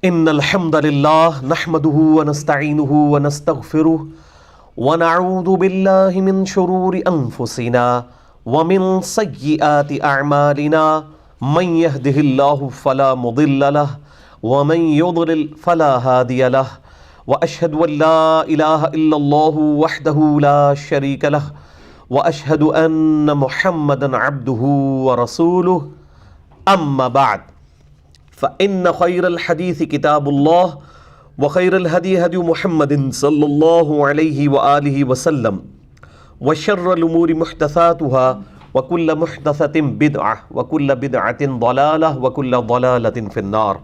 ان الحمد للہ نحمده ونستعینه ونستغفره ونعوذ باللہ من شرور انفسنا ومن سیئات اعمالنا من يهده الله فلا مضل له ومن يضلل فلا هادي له واشهد ان لا اله الا الله وحده لا شريك له واشهد ان محمدا عبده ورسوله اما بعد فإن خير الحديث كتاب الله وخير الهدي هدي محمد صلى الله عليه وآله وسلم وشر الأمور محدثاتها وكل محدثة بدعة وكل بدعة ضلالة وكل ضلالة في النار.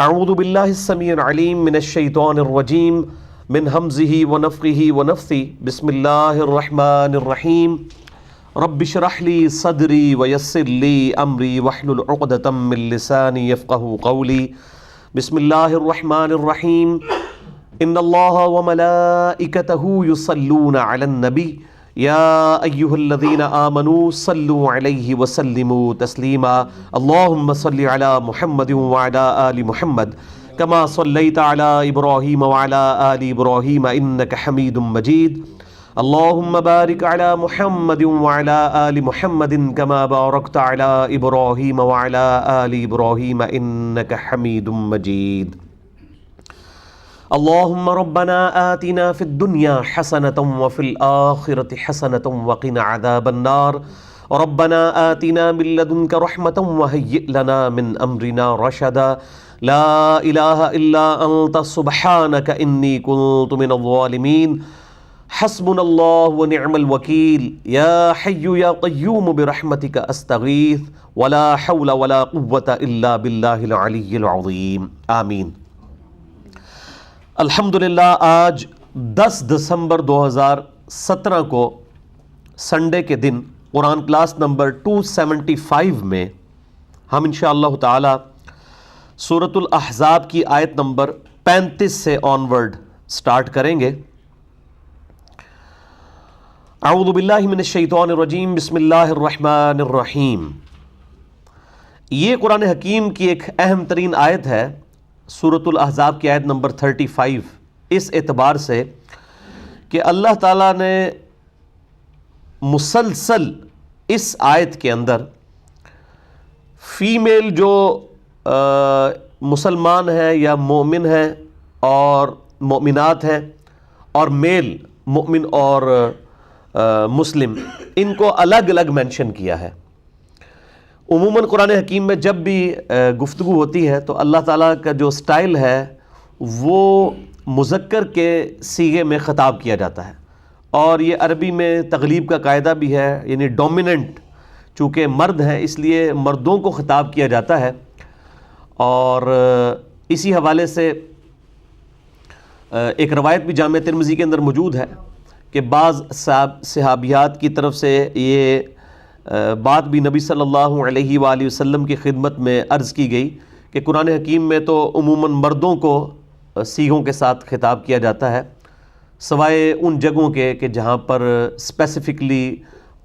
أعوذ بالله السميع العليم من الشيطان الرجيم من همزه ونفخه ونفثه. بسم الله الرحمن الرحيم. رب اشرح لي صدري ويسر لي امري واحلل عقدة من لساني يفقهوا قولي. بسم الله الرحمن الرحيم. ان الله وملائكته يصلون على النبي يا ايها الذين امنوا صلوا عليه وسلموا تسليما. اللهم صل على محمد وعلى ال محمد كما صليت على ابراهيم وعلى ال ابراهيم انك حميد مجيد. اللهم بارك على محمد وعلى آل محمد كما باركت على إبراهيم وعلى آل إبراهيم إنك حميد مجيد. اللهم ربنا آتنا في الدنيا حسنة وفي الآخرة حسنة وقنا عذاب النار. ربنا آتنا من لدنك رحمة وهيئ لنا من أمرنا رشدا. لا إله إلا أنت سبحانك إني كنت من الظالمين. حسبنا اللہ ونعم الوکیل. یا حی یا قیوم برحمتک استغیث ولا حول ولا قوة الا باللہ العلی العظیم. آمین. الحمدللہ آج 10 دسمبر 2017 کو سنڈے کے دن قرآن کلاس نمبر 275 میں ہم انشاءاللہ تعالی سورۃ الاحزاب کی آیت نمبر 35 سے آنورڈ سٹارٹ کریں گے. اعوذ باللہ من الشیطان الرجیم. بسم اللہ الرحمن الرحیم. یہ قرآن حکیم کی ایک اہم ترین آیت ہے، سورۃ الاحزاب کی آیت نمبر 35، اس اعتبار سے کہ اللہ تعالیٰ نے مسلسل اس آیت کے اندر فیمیل جو مسلمان ہیں یا مومن ہیں اور مومنات ہیں، اور میل مومن اور مسلم، ان کو الگ الگ مینشن کیا ہے. عموماً قرآن حکیم میں جب بھی گفتگو ہوتی ہے تو اللہ تعالیٰ کا جو سٹائل ہے وہ مذکر کے صیغے میں خطاب کیا جاتا ہے، اور یہ عربی میں تغلیب کا قاعدہ بھی ہے، یعنی ڈومیننٹ چونکہ مرد ہیں اس لیے مردوں کو خطاب کیا جاتا ہے. اور اسی حوالے سے ایک روایت بھی جامع ترمذی کے اندر موجود ہے کہ بعض صحابیات کی طرف سے یہ بات بھی نبی صلی اللہ علیہ وآلہ وسلم کی خدمت میں عرض کی گئی کہ قرآن حکیم میں تو عموماً مردوں کو صیغوں کے ساتھ خطاب کیا جاتا ہے، سوائے ان جگہوں کے کہ جہاں پر اسپیسیفکلی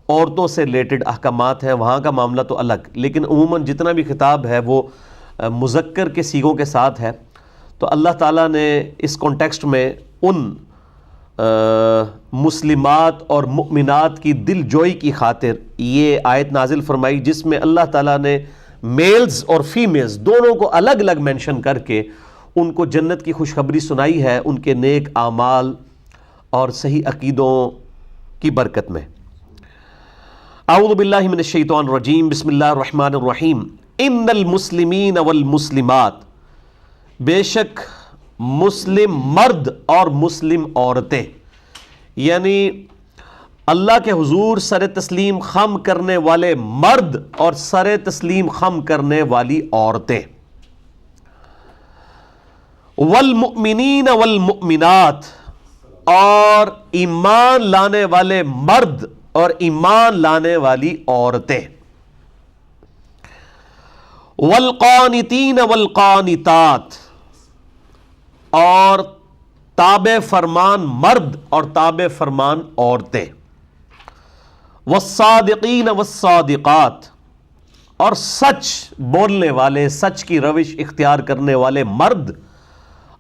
عورتوں سے ریلیٹڈ احکامات ہیں، وہاں کا معاملہ تو الگ، لیکن عموماً جتنا بھی خطاب ہے وہ مذکر کے صیغوں کے ساتھ ہے. تو اللہ تعالیٰ نے اس کانٹیکسٹ میں ان مسلمات اور مؤمنات کی دل جوئی کی خاطر یہ آیت نازل فرمائی، جس میں اللہ تعالیٰ نے میلز اور فیمیلز دونوں کو الگ الگ مینشن کر کے ان کو جنت کی خوشخبری سنائی ہے، ان کے نیک اعمال اور صحیح عقیدوں کی برکت میں. اعوذ باللہ من الشیطان الرجیم. بسم اللہ الرحمن الرحیم. ان المسلمین والمسلمات، بے شک مسلم مرد اور مسلم عورتیں، یعنی اللہ کے حضور سر تسلیم خم کرنے والے مرد اور سر تسلیم خم کرنے والی عورتیں، والمؤمنین والمؤمنات، اور ایمان لانے والے مرد اور ایمان لانے والی عورتیں، والقانتین والقانتات، اور تابع فرمان مرد اور تابع فرمان عورتیں، والصادقین والصادقات، اور سچ بولنے والے، سچ کی روش اختیار کرنے والے مرد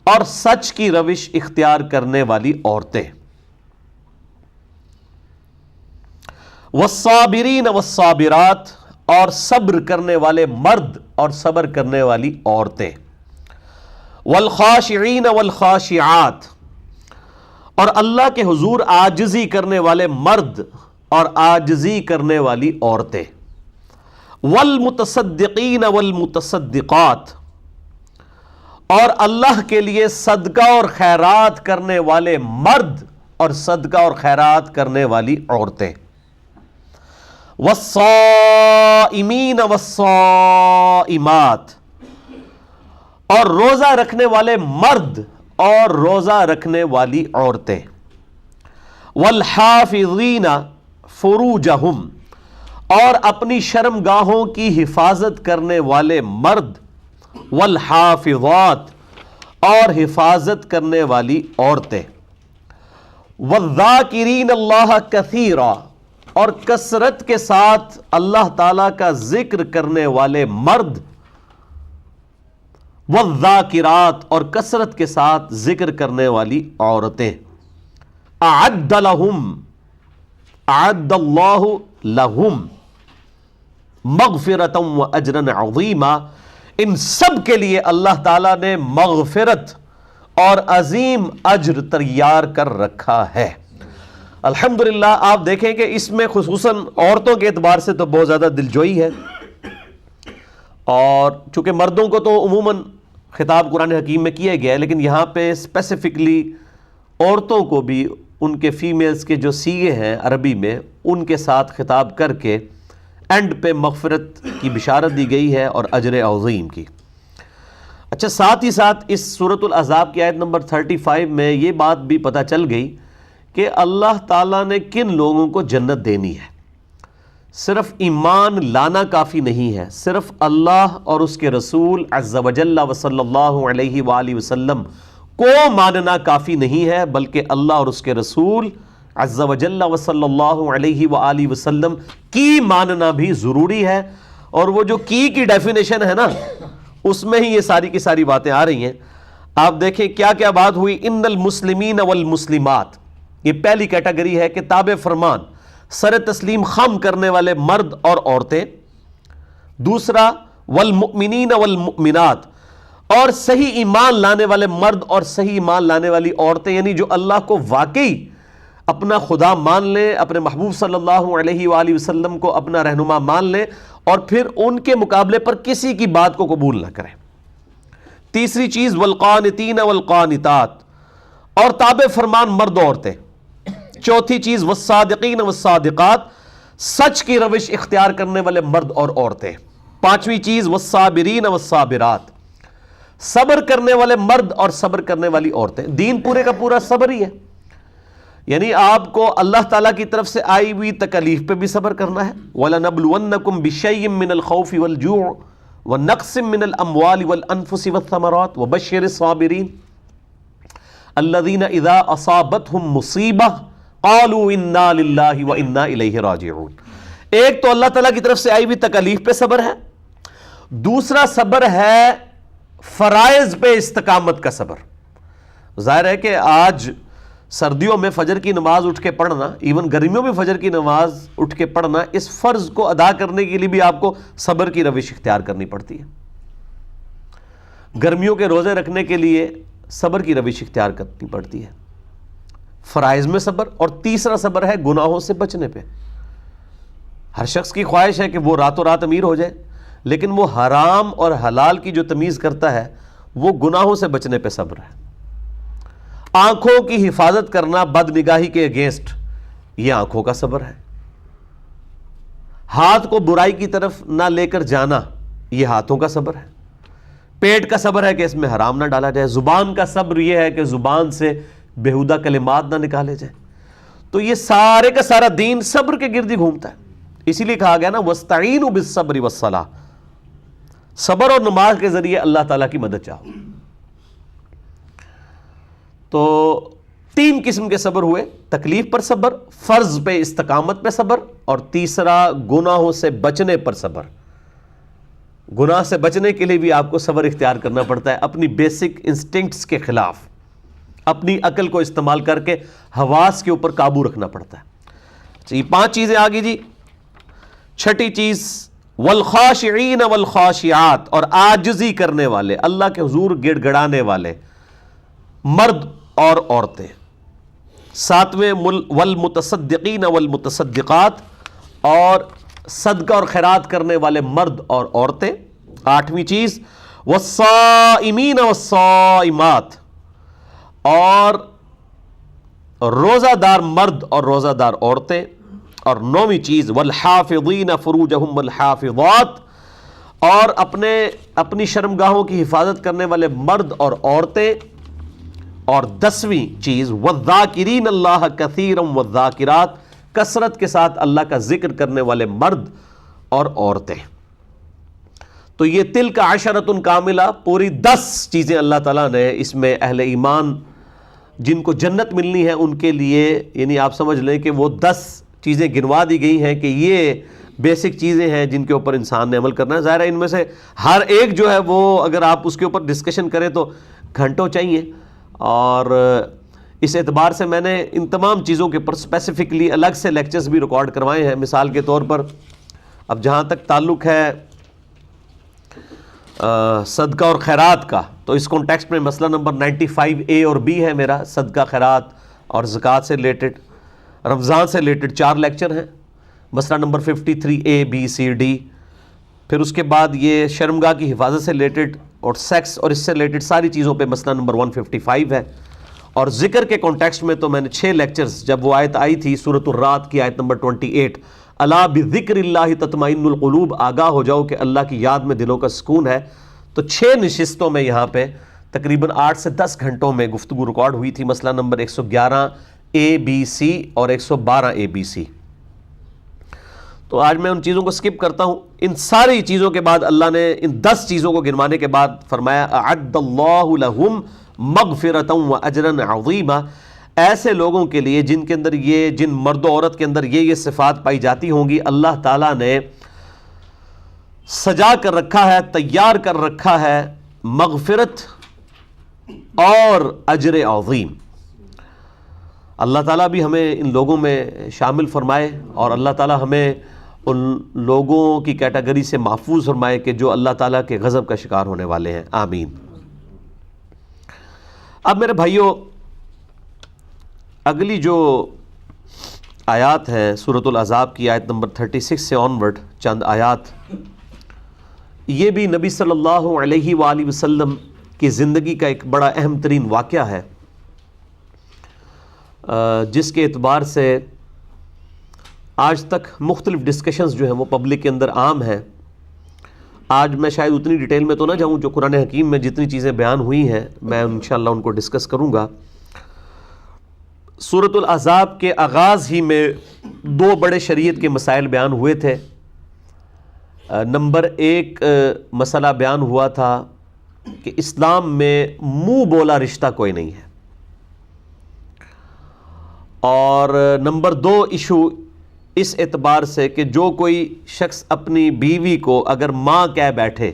اور سچ کی روش اختیار کرنے والی عورتیں۔ والصابرین والصابرات، اور صبر کرنے والے مرد اور صبر کرنے والی عورتیں۔ والخاشعین والخاشعات، اور اللہ کے حضور عاجزی کرنے والے مرد اور عاجزی کرنے والی عورتیں۔ والمتصدقین والمتصدقات، اور اللہ کے لیے صدقہ اور خیرات کرنے والے مرد اور صدقہ اور خیرات کرنے والی عورتیں۔ والصائمین والصائمات، اور روزہ رکھنے والے مرد اور روزہ رکھنے والی عورتیں۔ والحافظین فروجہم، اور اپنی شرمگاہوں کی حفاظت کرنے والے مرد۔ والحافظات، اور حفاظت کرنے والی عورتیں۔ والذاکرین اللہ کثیرا، اور کثرت کے ساتھ اللہ تعالی کا ذکر کرنے والے مرد۔ والذاکرات، اور کثرت کے ساتھ ذکر کرنے والی عورتیں۔ اعد لہم، اعد اللہ لہم مغفرۃ واجرا عظیما، ان سب کے لیے اللہ تعالیٰ نے مغفرت اور عظیم اجر تیار کر رکھا ہے۔ الحمدللہ آپ دیکھیں کہ اس میں خصوصاً عورتوں کے اعتبار سے تو بہت زیادہ دلجوئی ہے، اور چونکہ مردوں کو تو عموماً خطاب قرآن حکیم میں کیا گیا ہے، لیکن یہاں پہ اسپیسیفکلی عورتوں کو بھی ان کے فیمیلز کے جو سیغے ہیں عربی میں ان کے ساتھ خطاب کر کے اینڈ پہ مغفرت کی بشارت دی گئی ہے اور اجر عظیم کی۔ اچھا، ساتھ ہی ساتھ اس سورۃ الاحزاب کی آیت نمبر 35 میں یہ بات بھی پتہ چل گئی کہ اللہ تعالیٰ نے کن لوگوں کو جنت دینی ہے۔ صرف ایمان لانا کافی نہیں ہے، صرف اللہ اور اس کے رسول عز و جل و صلی اللہ علیہ وآلہ وسلم کو ماننا کافی نہیں ہے، بلکہ اللہ اور اس کے رسول عز و جل و صلی اللہ علیہ وآلہ وسلم کی ماننا بھی ضروری ہے۔ اور وہ جو کی ڈیفینیشن ہے نا، اس میں ہی یہ ساری کی ساری باتیں آ رہی ہیں۔ آپ دیکھیں کیا کیا بات ہوئی۔ ان المسلمین والمسلمات، یہ پہلی کیٹیگری ہے کہ تابع فرمان، سر تسلیم خم کرنے والے مرد اور عورتیں۔ دوسرا والمؤمنین والمؤمنات، اور صحیح ایمان لانے والے مرد اور صحیح ایمان لانے والی عورتیں، یعنی جو اللہ کو واقعی اپنا خدا مان لیں، اپنے محبوب صلی اللہ علیہ وآلہ وسلم کو اپنا رہنما مان لیں، اور پھر ان کے مقابلے پر کسی کی بات کو قبول نہ کریں۔ تیسری چیز والقانتین والقانتات، اور تابع فرمان مرد و عورتیں۔ چوتھی چیز والصادقین والصادقات، سچ کی روش اختیار کرنے والے مرد اور عورتیں۔ پانچویں چیز والصابرین والصابرات، صبر کرنے والے مرد اور صبر کرنے والی عورتیں۔ دین پورے کا پورا صبر ہی ہے، یعنی آپ کو اللہ تعالیٰ کی طرف سے آئی ہوئی تکلیف پہ بھی صبر کرنا ہے۔ وَلَنَبْلُوَنَّكُمْ بِشَيْءٍ مِّنَ الْخَوْفِ وَالْجُوعِ وَنَقْصٍ مِّنَ الْأَمْوَالِ وَالْأَنفُسِ وَالثَّمَرَاتِ وَبَشِّرِ الصَّابِرِينَ الَّذِينَ إِذَا أَصَابَتْهُمْ مُصِيبَةٌ قَالُوا إِنَّا لِلَّهِ وَإِنَّا إِلَيْهِ رَاجِعُونَ۔ ایک تو اللہ تعالیٰ کی طرف سے آئی ہوئی تکلیف پہ صبر ہے، دوسرا صبر ہے فرائض پہ استقامت کا صبر۔ ظاہر ہے کہ آج سردیوں میں فجر کی نماز اٹھ کے پڑھنا، ایون گرمیوں میں فجر کی نماز اٹھ کے پڑھنا، اس فرض کو ادا کرنے کے لیے بھی آپ کو صبر کی روش اختیار کرنی پڑتی ہے۔ گرمیوں کے روزے رکھنے کے لیے صبر کی روش اختیار کرنی پڑتی ہے، فرائض میں صبر۔ اور تیسرا صبر ہے گناہوں سے بچنے پہ۔ ہر شخص کی خواہش ہے کہ وہ راتوں رات امیر ہو جائے، لیکن وہ حرام اور حلال کی جو تمیز کرتا ہے وہ گناہوں سے بچنے پہ صبر ہے۔ آنکھوں کی حفاظت کرنا بد نگاہی کے اگینسٹ، یہ آنکھوں کا صبر ہے۔ ہاتھ کو برائی کی طرف نہ لے کر جانا، یہ ہاتھوں کا صبر ہے۔ پیٹ کا صبر ہے کہ اس میں حرام نہ ڈالا جائے۔ زبان کا صبر یہ ہے کہ زبان سے بےہودہ کلمات نہ نکالے جائیں۔ تو یہ سارے کا سارا دین صبر کے گرد ہی گھومتا ہے۔ اسی لیے کہا گیا نا وَاسْتَعِینُوا بِالصَّبْرِ وَالصَّلَاةِ، صبر اور نماز کے ذریعے اللہ تعالیٰ کی مدد چاہو۔ تو تین قسم کے صبر ہوئے، تکلیف پر صبر، فرض پہ استقامت پہ صبر، اور تیسرا گناہوں سے بچنے پر صبر۔ گناہ سے بچنے کے لیے بھی آپ کو صبر اختیار کرنا پڑتا ہے، اپنی بیسک انسٹنکٹس کے خلاف اپنی عقل کو استعمال کر کے حواس کے اوپر قابو رکھنا پڑتا ہے۔ یہ 5 چیزیں آگی جی۔ چھٹی چیز والخاشعین والخاشعات، اور عاجزی کرنے والے، اللہ کے حضور گڑ گڑانے والے مرد اور عورتیں۔ 7ویں والمتصدقین والمتصدقات، اور صدقہ اور خیرات کرنے والے مرد اور عورتیں۔ 8ویں چیز والصائمین والصائمات، اور روزہ دار مرد اور روزہ دار عورتیں۔ اور 9ویں چیز والحافظین فروجہم والحافظات، اور اپنی شرمگاہوں کی حفاظت کرنے والے مرد اور عورتیں۔ اور 10ویں چیز والذاکرین اللہ کثیرا والذاکرات، کثرت کے ساتھ اللہ کا ذکر کرنے والے مرد اور عورتیں۔ تو یہ تلک عشرۃ کاملہ، پوری 10 چیزیں اللہ تعالیٰ نے اس میں اہل ایمان جن کو جنت ملنی ہے ان کے لیے، یعنی آپ سمجھ لیں کہ وہ 10 چیزیں گنوا دی گئی ہیں کہ یہ بیسک چیزیں ہیں جن کے اوپر انسان نے عمل کرنا ہے۔ ظاہر ہے ان میں سے ہر ایک جو ہے وہ اگر آپ اس کے اوپر ڈسکشن کریں تو گھنٹوں چاہیے، اور اس اعتبار سے میں نے ان تمام چیزوں کے اوپر اسپیسیفکلی الگ سے لیکچرز بھی ریکارڈ کروائے ہیں۔ مثال کے طور پر اب جہاں تک تعلق ہے صدقہ اور خیرات کا، تو اس کانٹیکسٹ میں مسئلہ نمبر 95A اور B ہے میرا، صدقہ خیرات اور زکوٰۃ سے ریلیٹڈ۔ رمضان سے ریلیٹڈ 4 لیکچر ہیں، مسئلہ number 53A B C D۔ پھر اس کے بعد یہ شرمگاہ کی حفاظت سے ریلیٹڈ اور سیکس اور اس سے ریلیٹڈ ساری چیزوں پہ مسئلہ نمبر 155 ہے۔ اور ذکر کے کانٹیکسٹ میں تو میں نے 6 لیکچرز، جب وہ آیت آئی تھی سورۃ الرعد کی آیت نمبر 28، الا بذکر اللہ تطمئن القلوب، آگاہ ہو جاؤ کہ اللہ کی یاد میں دلوں کا سکون ہے، تو 6 نشستوں میں یہاں پہ تقریباً 8 سے 10 گھنٹوں میں گفتگو ریکارڈ ہوئی تھی، مسئلہ نمبر 111A B C اور 112A B C۔ تو آج میں ان چیزوں کو سکپ کرتا ہوں۔ ان ساری چیزوں کے بعد اللہ نے ان 10 چیزوں کو گنوانے کے بعد فرمایا اعد اللہ لہم مغفرۃ واجرا عظیما، ایسے لوگوں کے لیے جن کے اندر جن مرد و عورت کے اندر یہ صفات پائی جاتی ہوں گی، اللہ تعالیٰ نے سجا کر رکھا ہے، تیار کر رکھا ہے مغفرت اور اجر عظیم۔ اللہ تعالیٰ بھی ہمیں ان لوگوں میں شامل فرمائے، اور اللہ تعالیٰ ہمیں ان لوگوں کی کیٹیگری سے محفوظ فرمائے کہ جو اللہ تعالیٰ کے غضب کا شکار ہونے والے ہیں، آمین۔ اب میرے بھائیوں، اگلی جو آیات ہیں سورۃ الاحزاب کی آیت نمبر 36 سے آنورڈ، چند آیات، یہ بھی نبی صلی اللہ علیہ وآلہ وسلم کی زندگی کا ایک بڑا اہم ترین واقعہ ہے، جس کے اعتبار سے آج تک مختلف ڈسکشنز جو ہیں وہ پبلک کے اندر عام ہیں۔ آج میں شاید اتنی ڈیٹیل میں تو نہ جاؤں، جو قرآن حکیم میں جتنی چیزیں بیان ہوئی ہیں میں انشاءاللہ ان کو ڈسکس کروں گا۔ سورۃ الاحزاب کے آغاز ہی میں 2 بڑے شریعت کے مسائل بیان ہوئے تھے۔ نمبر 1 مسئلہ بیان ہوا تھا کہ اسلام میں منہ بولا رشتہ کوئی نہیں ہے، اور نمبر 2 ایشو اس اعتبار سے کہ جو کوئی شخص اپنی بیوی کو اگر ماں کہہ بیٹھے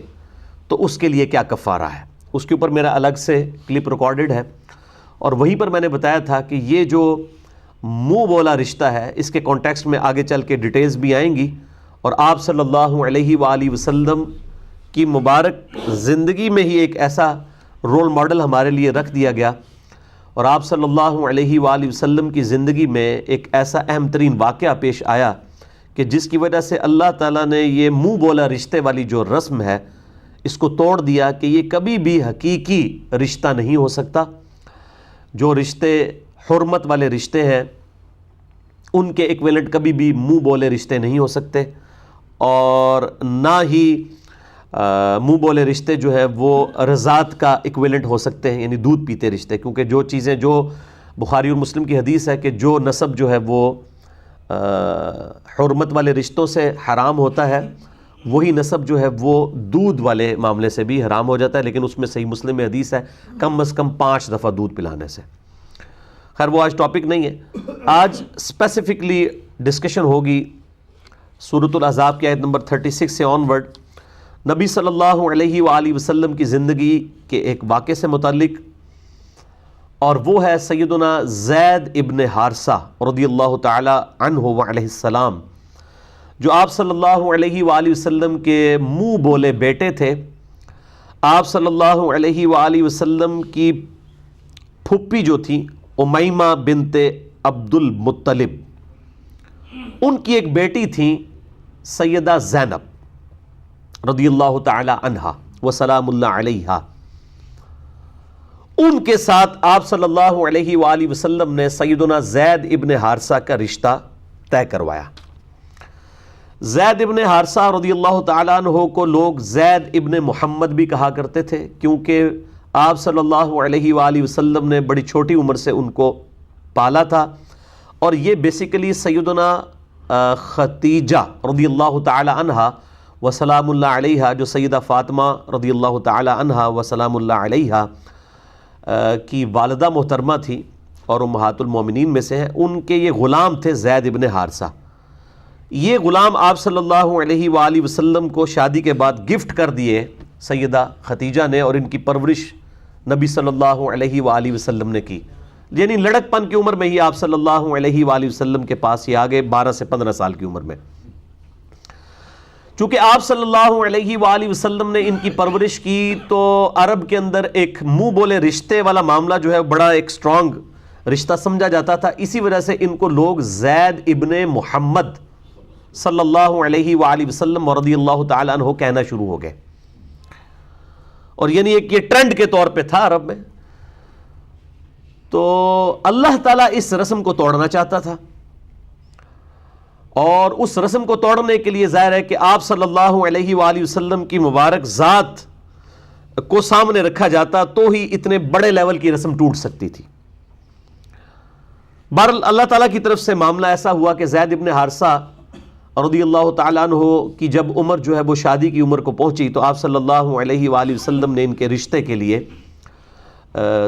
تو اس کے لیے کیا کفارہ ہے، اس کے اوپر میرا الگ سے کلپ ریکارڈڈ ہے، اور وہیں پر میں نے بتایا تھا کہ یہ جو منہ بولا رشتہ ہے اس کے کانٹیکسٹ میں آگے چل کے ڈیٹیلز بھی آئیں گی، اور آپ صلی اللہ علیہ وآلہ وسلم کی مبارک زندگی میں ہی ایک ایسا رول ماڈل ہمارے لیے رکھ دیا گیا، اور آپ صلی اللہ علیہ وآلہ وسلم کی زندگی میں ایک ایسا اہم ترین واقعہ پیش آیا کہ جس کی وجہ سے اللہ تعالیٰ نے یہ منہ بولا رشتے والی جو رسم ہے اس کو توڑ دیا کہ یہ کبھی بھی حقیقی رشتہ نہیں ہو سکتا۔ جو رشتے حرمت والے رشتے ہیں ان کے ایکویلنٹ کبھی بھی منہ بولے رشتے نہیں ہو سکتے، اور نہ ہی منہ بولے رشتے جو ہے وہ رضاعت کا ایکویلنٹ ہو سکتے ہیں، یعنی دودھ پیتے رشتے، کیونکہ جو چیزیں جو بخاری اور مسلم کی حدیث ہے کہ جو نسب جو ہے وہ حرمت والے رشتوں سے حرام ہوتا ہے، وہی نسب جو ہے وہ دودھ والے معاملے سے بھی حرام ہو جاتا ہے، لیکن اس میں صحیح مسلم میں حدیث ہے کم از کم 5 دفعہ دودھ پلانے سے۔ خیر وہ آج ٹاپک نہیں ہے، آج اسپیسیفکلی ڈسکشن ہوگی سورۃ الاحزاب کی آیت نمبر 36 سے آنورڈ، نبی صلی اللہ علیہ وآلہ وسلم کی زندگی کے ایک واقعے سے متعلق، اور وہ ہے سیدنا زید ابن حارثہ رضی اللہ تعالی عنہ وعلیہ السلام، جو آپ صلی اللہ علیہ وآلہ وسلم کے منہ بولے بیٹے تھے۔ آپ صلی اللہ علیہ وآلہ وسلم کی پھپھی جو تھی امیمہ بنت عبد المطلب، ان کی ایک بیٹی تھی سیدہ زینب رضی اللہ تعالی عنہا وسلام اللہ علیہا۔ ان کے ساتھ آپ صلی اللہ علیہ وآلہ وسلم نے سیدنا زید ابن حارثہ کا رشتہ طے کروایا۔ زید ابن حارثہ رضی اللہ تعالیٰ عنہ کو لوگ زید ابن محمد بھی کہا کرتے تھے، کیونکہ آپ صلی اللہ علیہ وآلہ وسلم نے بڑی چھوٹی عمر سے ان کو پالا تھا، اور یہ بیسیکلی سیدنا خدیجہ رضی اللہ تعالی عنہا وسلام اللہ علیہا، جو سیدہ فاطمہ رضی اللہ تعالی عنہا وسلام اللہ علیہا کی والدہ محترمہ تھی اور امہات المومنین میں سے ہیں، ان کے یہ غلام تھے زید ابن حارثہ۔ یہ غلام آپ صلی اللہ علیہ وآلہ وسلم کو شادی کے بعد گفٹ کر دیے سیدہ خدیجہ نے، اور ان کی پرورش نبی صلی اللہ علیہ وآلہ وسلم نے کی، یعنی لڑک پن کی عمر میں ہی آپ صلی اللہ علیہ وآلہ وسلم کے پاس ہی آگے 12 سے 15 سال کی عمر میں۔ چونکہ آپ صلی اللہ علیہ وآلہ وسلم نے ان کی پرورش کی، تو عرب کے اندر ایک منہ بولے رشتے والا معاملہ جو ہے بڑا ایک سٹرونگ رشتہ سمجھا جاتا تھا، اسی وجہ سے ان کو لوگ زید ابن محمد صلی اللہ علیہ وآلہ وسلم رضی اللہ تعالی عنہ کہنا شروع ہو گئے، اور یعنی ایک یہ ٹرینڈ کے طور پہ تھا عرب میں۔ تو اللہ تعالیٰ اس رسم کو توڑنا چاہتا تھا، اور اس رسم کو توڑنے کے لیے ظاہر ہے کہ آپ صلی اللہ علیہ وآلہ وسلم کی مبارک ذات کو سامنے رکھا جاتا تو ہی اتنے بڑے لیول کی رسم ٹوٹ سکتی تھی۔ بہرحال اللہ تعالیٰ کی طرف سے معاملہ ایسا ہوا کہ زید ابن حارثہ رضی اللہ تعالیٰ عنہ کی جب عمر جو ہے وہ شادی کی عمر کو پہنچی، تو آپ صلی اللہ علیہ وآلہ وسلم نے ان کے رشتے کے لیے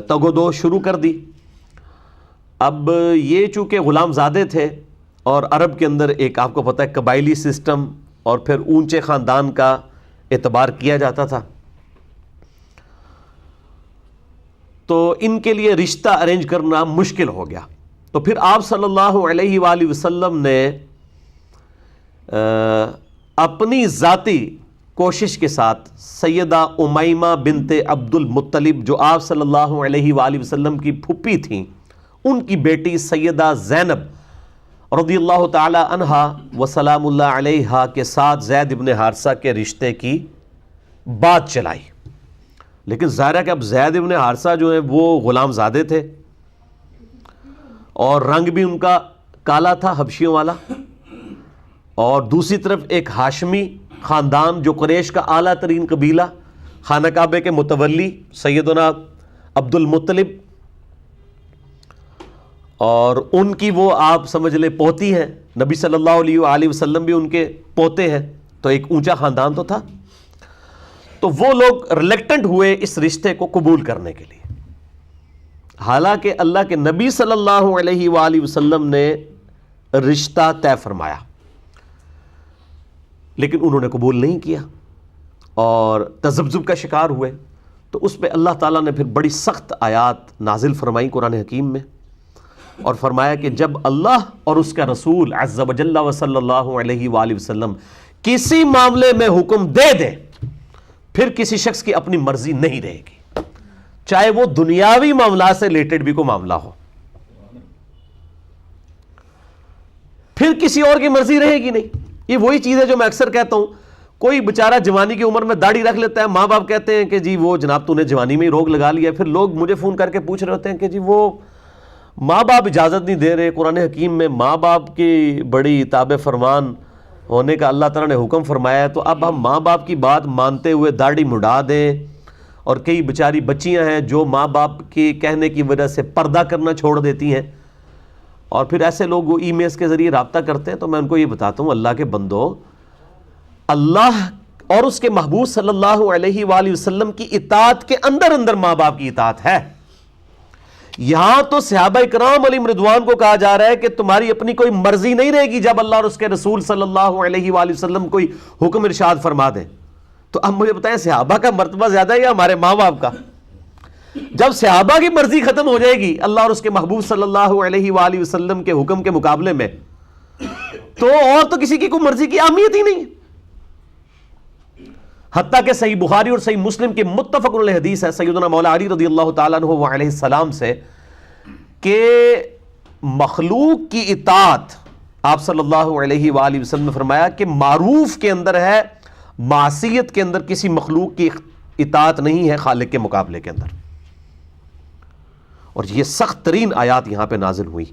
تگ و دو شروع کر دی۔ اب یہ چونکہ غلام زادے تھے، اور عرب کے اندر ایک آپ کو پتہ ہے قبائلی سسٹم اور پھر اونچے خاندان کا اعتبار کیا جاتا تھا، تو ان کے لیے رشتہ ارینج کرنا مشکل ہو گیا۔ تو پھر آپ صلی اللہ علیہ وآلہ وسلم نے اپنی ذاتی کوشش کے ساتھ سیدہ امیمہ بنت عبد المطلب، جو آپ صلی اللہ علیہ وآلہ وسلم کی پھپھی تھیں، ان کی بیٹی سیدہ زینب رضی اللہ تعالی عنہا وسلام اللہ علیہا کے ساتھ زید ابن حارثہ کے رشتے کی بات چلائی۔ لیکن ظاہر ہے کہ اب زید ابن حارثہ جو ہیں وہ غلام زادے تھے، اور رنگ بھی ان کا کالا تھا حبشیوں والا، اور دوسری طرف ایک ہاشمی خاندان جو قریش کا اعلیٰ ترین قبیلہ، خانہ کعبہ کے متولی سیدنا عبد المطلب، اور ان کی وہ آپ سمجھ لیں پوتی ہیں، نبی صلی اللہ علیہ وآلہ وسلم بھی ان کے پوتے ہیں، تو ایک اونچا خاندان تو تھا۔ تو وہ لوگ ریلیکٹنٹ ہوئے اس رشتے کو قبول کرنے کے لیے، حالانکہ اللہ کے نبی صلی اللہ علیہ وآلہ وسلم نے رشتہ طے فرمایا، لیکن انہوں نے قبول نہیں کیا اور تذبذب کا شکار ہوئے۔ تو اس پہ اللہ تعالیٰ نے پھر بڑی سخت آیات نازل فرمائی قرآن حکیم میں، اور فرمایا کہ جب اللہ اور اس کا رسول عز و جل و صلی اللہ علیہ وآلہ وسلم کسی معاملے میں حکم دے دے، پھر کسی شخص کی اپنی مرضی نہیں رہے گی، چاہے وہ دنیاوی معاملات سے ریلیٹڈ بھی کوئی معاملہ ہو، پھر کسی اور کی مرضی رہے گی نہیں۔ یہ وہی چیز ہے جو میں اکثر کہتا ہوں، کوئی بیچارہ جوانی کی عمر میں داڑھی رکھ لیتا ہے، ماں باپ کہتے ہیں کہ جی وہ جناب تو نے جوانی میں ہی روگ لگا لیا، پھر لوگ مجھے فون کر کے پوچھ رہے ہوتے ہیں کہ جی وہ ماں باپ اجازت نہیں دے رہے۔ قرآن حکیم میں ماں باپ کی بڑی تابع فرمان ہونے کا اللہ تعالیٰ نے حکم فرمایا ہے، تو اب ہم ماں باپ کی بات مانتے ہوئے داڑھی مڈا دیں، اور کئی بیچاری بچیاں ہیں جو ماں باپ کے کہنے کی وجہ سے پردہ کرنا چھوڑ دیتی ہیں، اور پھر ایسے لوگ ای میلز کے ذریعے رابطہ کرتے ہیں۔ تو میں ان کو یہ بتاتا ہوں، اللہ کے بندو، اللہ اور اس کے محبوب صلی اللہ علیہ وآلہ وسلم کی اطاعت کے اندر اندر ماں باپ کی اطاعت ہے۔ یہاں تو صحابہ اکرام علیہم رضوان کو کہا جا رہا ہے کہ تمہاری اپنی کوئی مرضی نہیں رہے گی جب اللہ اور اس کے رسول صلی اللہ علیہ وآلہ وسلم کوئی حکم ارشاد فرما دیں، تو اب مجھے بتائیں صحابہ کا مرتبہ زیادہ ہے یا ہمارے ماں باپ کا؟ جب صحابہ کی مرضی ختم ہو جائے گی اللہ اور اس کے محبوب صلی اللہ علیہ وآلہ وسلم کے حکم کے مقابلے میں، تو اور تو کسی کی کوئی مرضی کی اہمیت ہی نہیں۔ حتیٰ کہ صحیح بخاری اور صحیح مسلم کے متفق علیہ حدیث ہے سیدنا مولا علی رضی اللہ تعالیٰ عنہ علیہ السلام سے کہ مخلوق کی اطاعت، آپ صلی اللہ علیہ وآلہ وسلم نے فرمایا کہ معروف کے اندر ہے، معصیت کے اندر کسی مخلوق کی اطاعت نہیں ہے خالق کے مقابلے کے اندر۔ اور یہ سخت ترین آیات یہاں پہ نازل ہوئی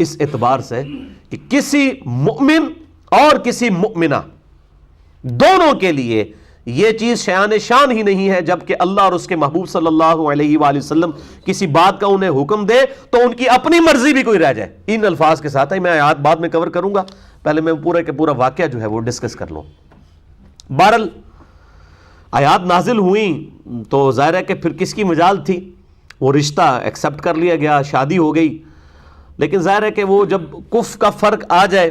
اس اعتبار سے کہ کسی مؤمن اور کسی مؤمنہ دونوں کے لیے یہ چیز شیان شان ہی نہیں ہے جبکہ اللہ اور اس کے محبوب صلی اللہ علیہ وآلہ وسلم کسی بات کا انہیں حکم دے تو ان کی اپنی مرضی بھی کوئی رہ جائے۔ ان الفاظ کے ساتھ میں آیات بعد میں کور کروں گا، پہلے میں پورا کے پورا واقعہ جو ہے وہ ڈسکس کر لوں۔ بہرحال آیات نازل ہوئیں تو ظاہر ہے کہ پھر کس کی مجال تھی، وہ رشتہ ایکسیپٹ کر لیا گیا، شادی ہو گئی۔ لیکن ظاہر ہے کہ وہ جب کفر کا فرق آ جائے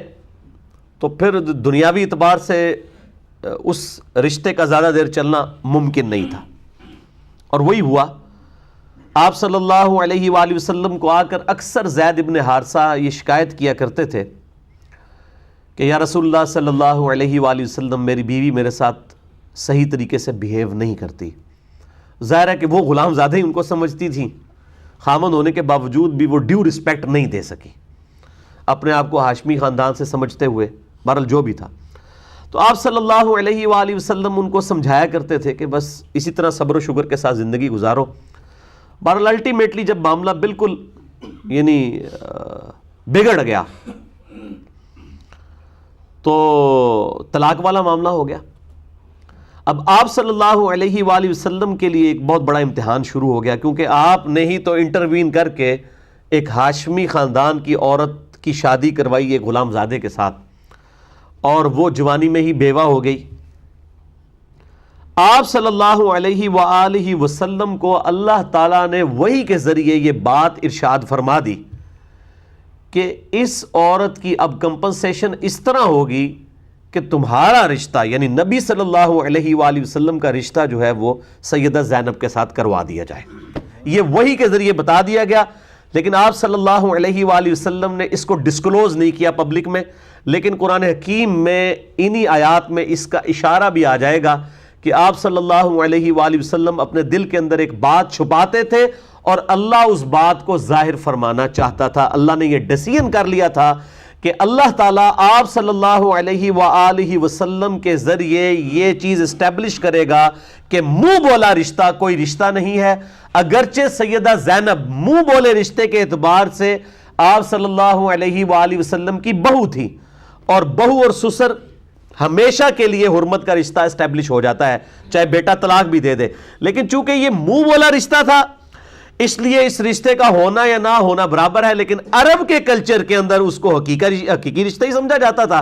تو پھر دنیاوی اعتبار سے اس رشتے کا زیادہ دیر چلنا ممکن نہیں تھا، اور وہی ہوا۔ آپ صلی اللہ علیہ وآلہ وسلم کو آ کر اکثر زید ابن حارثہ یہ شکایت کیا کرتے تھے کہ یا رسول اللہ صلی اللہ علیہ وآلہ وسلم، میری بیوی میرے ساتھ صحیح طریقے سے بیہیو نہیں کرتی۔ ظاہر ہے کہ وہ غلام زادہ ہی ان کو سمجھتی تھیں، خامند ہونے کے باوجود بھی وہ ڈیو رسپیکٹ نہیں دے سکی، اپنے آپ کو ہاشمی خاندان سے سمجھتے ہوئے، بہرحال جو بھی تھا۔ تو آپ صلی اللہ علیہ وآلہ وسلم ان کو سمجھایا کرتے تھے کہ بس اسی طرح صبر و شکر کے ساتھ زندگی گزارو۔ بہرحال الٹیمیٹلی جب معاملہ بالکل یعنی بگڑ گیا تو طلاق والا معاملہ ہو گیا۔ اب آپ صلی اللہ علیہ وآلہ وسلم کے لیے ایک بہت بڑا امتحان شروع ہو گیا، کیونکہ آپ نے ہی تو انٹروین کر کے ایک ہاشمی خاندان کی عورت کی شادی کروائی ایک غلام زادے کے ساتھ، اور وہ جوانی میں ہی بیوہ ہو گئی۔ آپ صلی اللہ علیہ وآلہ وسلم کو اللہ تعالیٰ نے وحی کے ذریعے یہ بات ارشاد فرما دی کہ اس عورت کی اب کمپنسیشن اس طرح ہوگی کہ تمہارا رشتہ یعنی نبی صلی اللہ علیہ وآلہ وسلم کا رشتہ جو ہے وہ سیدہ زینب کے ساتھ کروا دیا جائے۔ یہ وحی کے ذریعے بتا دیا گیا، لیکن آپ صلی اللہ علیہ وآلہ وسلم نے اس کو ڈسکلوز نہیں کیا پبلک میں، لیکن قرآن حکیم میں انہی آیات میں اس کا اشارہ بھی آ جائے گا کہ آپ صلی اللہ علیہ وآلہ وسلم اپنے دل کے اندر ایک بات چھپاتے تھے اور اللہ اس بات کو ظاہر فرمانا چاہتا تھا۔ اللہ نے یہ ڈیسیژن کر لیا تھا کہ اللہ تعالیٰ آپ صلی اللہ علیہ وآلہ وسلم کے ذریعے یہ چیز اسٹیبلش کرے گا کہ منہ بولا رشتہ کوئی رشتہ نہیں ہے، اگرچہ سیدہ زینب منہ بولے رشتے کے اعتبار سے آپ صلی اللہ علیہ وآلہ وسلم کی بہو تھی، اور بہو اور سسر ہمیشہ کے لیے حرمت کا رشتہ اسٹیبلش ہو جاتا ہے چاہے بیٹا طلاق بھی دے دے، لیکن چونکہ یہ منہ بولا رشتہ تھا اس لیے اس رشتے کا ہونا یا نہ ہونا برابر ہے، لیکن عرب کے کلچر کے اندر اس کو حقیقی رشتہ ہی سمجھا جاتا تھا۔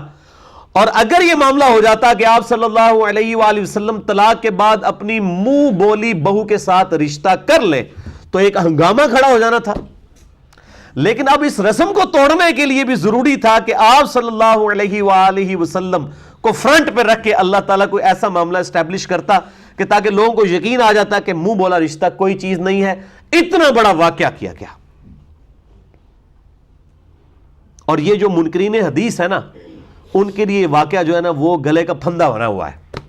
اور اگر یہ معاملہ ہو جاتا کہ آپ صلی اللہ علیہ وآلہ وسلم طلاق کے بعد اپنی منہ بولی بہو کے ساتھ رشتہ کر لیں تو ایک ہنگامہ کھڑا ہو جانا تھا، لیکن اب اس رسم کو توڑنے کے لیے بھی ضروری تھا کہ آپ صلی اللہ علیہ وآلہ وسلم کو فرنٹ پہ رکھ کے اللہ تعالیٰ کوئی ایسا معاملہ اسٹیبلش کرتا کہ تاکہ لوگوں کو یقین آ جاتا کہ منہ بولا رشتہ کوئی چیز نہیں ہے۔ اتنا بڑا واقعہ کیا گیا، اور یہ جو منکرین حدیث ہے نا ان کے لیے واقعہ جو ہے نا وہ گلے کا پھندا بنا ہوا ہے،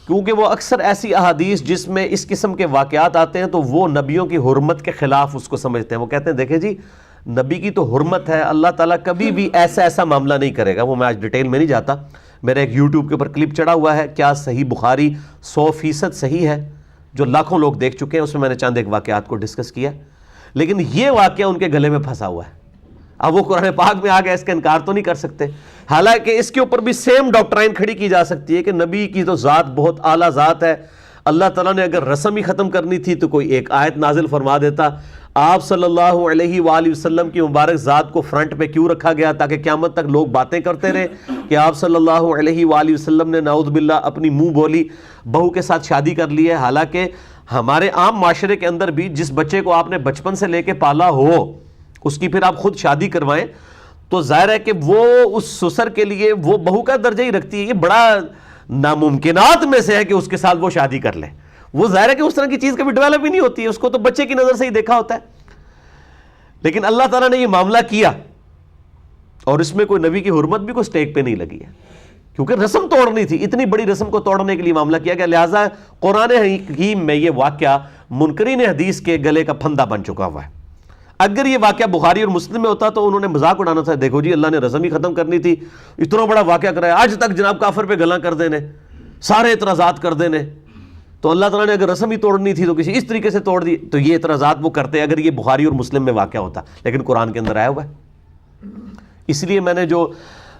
کیونکہ وہ اکثر ایسی احادیث جس میں اس قسم کے واقعات آتے ہیں تو وہ نبیوں کی حرمت کے خلاف اس کو سمجھتے ہیں۔ وہ کہتے ہیں دیکھیں جی نبی کی تو حرمت ہے، اللہ تعالیٰ کبھی بھی ایسا معاملہ نہیں کرے گا۔ وہ میں آج ڈیٹیل میں نہیں جاتا، میرے ایک یوٹیوب کے اوپر کلپ چڑھا ہوا ہے، کیا صحیح بخاری 100% صحیح ہے جو لاکھوں لوگ دیکھ چکے ہیں، اس میں نے چند ایک واقعات کو ڈسکس کیا، لیکن یہ واقعہ ان کے گلے میں پھنسا ہوا ہے۔ اب وہ قرآن پاک میں آ گیا، اس کا انکار تو نہیں کر سکتے، حالانکہ اس کے اوپر بھی سیم ڈاکٹرائن کھڑی کی جا سکتی ہے کہ نبی کی تو ذات بہت اعلیٰ ذات ہے، اللہ تعالیٰ نے اگر رسم ہی ختم کرنی تھی تو کوئی ایک آیت نازل فرما دیتا۔ آپ صلی اللہ علیہ وآلہ وسلم کی مبارک ذات کو فرنٹ پہ کیوں رکھا گیا؟ تاکہ قیامت تک لوگ باتیں کرتے رہے کہ آپ صلی اللہ علیہ وآلہ وسلم نے نعوذ باللہ اپنی منہ بولی بہو کے ساتھ شادی کر لی ہے۔ حالانکہ ہمارے عام معاشرے کے اندر بھی جس بچے کو آپ نے بچپن سے لے کے پالا ہو اس کی پھر آپ خود شادی کروائیں تو ظاہر ہے کہ وہ اس سسر کے لیے وہ بہو کا درجہ ہی رکھتی ہے۔ یہ بڑا ناممکنات میں سے ہے کہ اس کے ساتھ وہ شادی کر لے. وہ ظاہر ہے کہ اس طرح کی چیز کبھی ڈیولپ ہی نہیں ہوتی ہے, اس کو تو بچے کی نظر سے ہی دیکھا ہوتا ہے. لیکن اللہ تعالیٰ نے یہ معاملہ کیا اور اس میں کوئی نبی کی حرمت بھی کوئی سٹیک پہ نہیں لگی ہے, کیونکہ رسم توڑنی تھی. اتنی بڑی رسم کو توڑنے کے لیے معاملہ کیا گیا, لہٰذا قرآن حکیم میں یہ واقعہ منکرین حدیث کے گلے کا پھندا بن چکا ہوا ہے. اگر یہ واقعہ بخاری اور مسلم میں ہوتا تو انہوں نے مذاق اڑانا تھا, دیکھو جی اللہ نے رسم ہی ختم کرنی تھی, اتنا بڑا واقعہ کرایا, آج تک جناب کافر پہ گلاں کر دینے, سارے اعتراضات کر دینے. تو اللہ تعالیٰ نے اگر رسم ہی توڑنی تھی تو کسی اس طریقے سے توڑ دی. تو یہ اعتراضات وہ کرتے اگر یہ بخاری اور مسلم میں واقعہ ہوتا, لیکن قرآن کے اندر آیا ہوا ہے. اس لیے میں نے جو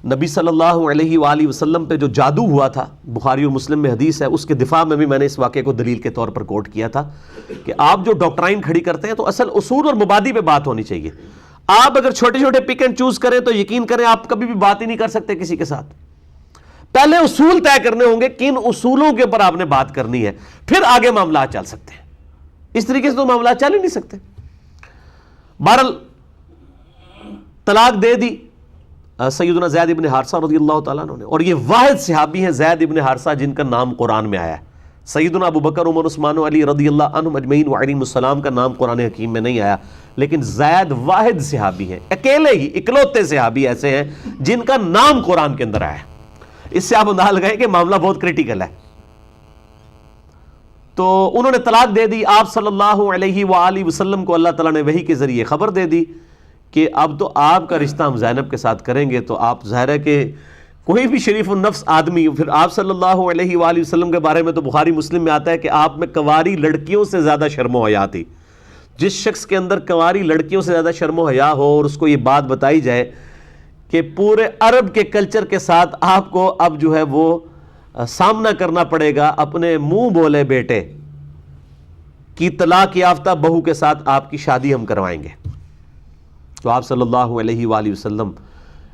نبی صلی اللہ علیہ وآلہ وسلم پہ جو جادو ہوا تھا, بخاری اور مسلم میں حدیث ہے, اس کے دفاع میں بھی میں نے اس واقعے کو دلیل کے طور پر کوٹ کیا تھا کہ آپ جو ڈاکٹرائن کھڑی کرتے ہیں تو اصل اصول اور مبادی پہ بات ہونی چاہیے. آپ اگر چھوٹے چھوٹے پک اینڈ چوز کریں تو یقین کریں آپ کبھی بھی بات ہی نہیں کر سکتے کسی کے ساتھ. پہلے اصول طے کرنے ہوں گے, کن اصولوں کے اوپر آپ نے بات کرنی ہے, پھر آگے معاملات چل سکتے ہیں. اس طریقے سے تو معاملات چل ہی نہیں سکتے. بہرحال طلاق دے دی سیدنا زید ابن حارثہ رضی اللہ تعالیٰ عنہ نے, اور یہ واحد صحابی ہیں زید ابن حارثہ جن کا نام قرآن میں آیا ہے. سیدنا ابو بکر, عمر, عثمان و علی رضی اللہ عنہم اجمعین وعلیہم السلام کا نام قرآن حکیم میں نہیں آیا, لیکن زید واحد صحابی ہیں, اکیلے ہی اکلوتے صحابی ایسے ہیں جن کا نام قرآن کے اندر آیا ہے. اس سے آپ اندازہ لگائیں کہ معاملہ بہت کریٹیکل ہے. تو انہوں نے طلاق دے دی. آپ صلی اللہ علیہ وآلہ وسلم کو اللہ تعالیٰ نے وحی کے ذریعے خبر دے دی کہ اب تو آپ کا رشتہ ہم زینب کے ساتھ کریں گے. تو آپ ظاہر ہے کہ کوئی بھی شریف النفس آدمی, پھر آپ صلی اللہ علیہ وآلہ وسلم کے بارے میں تو بخاری مسلم میں آتا ہے کہ آپ میں کنواری لڑکیوں سے زیادہ شرم و حیا تھی. جس شخص کے اندر کنواری لڑکیوں سے زیادہ شرم و حیا ہو اور اس کو یہ بات بتائی جائے کہ پورے عرب کے کلچر کے ساتھ آپ کو اب جو ہے وہ سامنا کرنا پڑے گا اپنے منہ بولے بیٹے کی طلاق یافتہ بہو کے ساتھ آپ کی شادی ہم کروائیں گے, تو آپ صلی اللہ علیہ وآلہ وسلم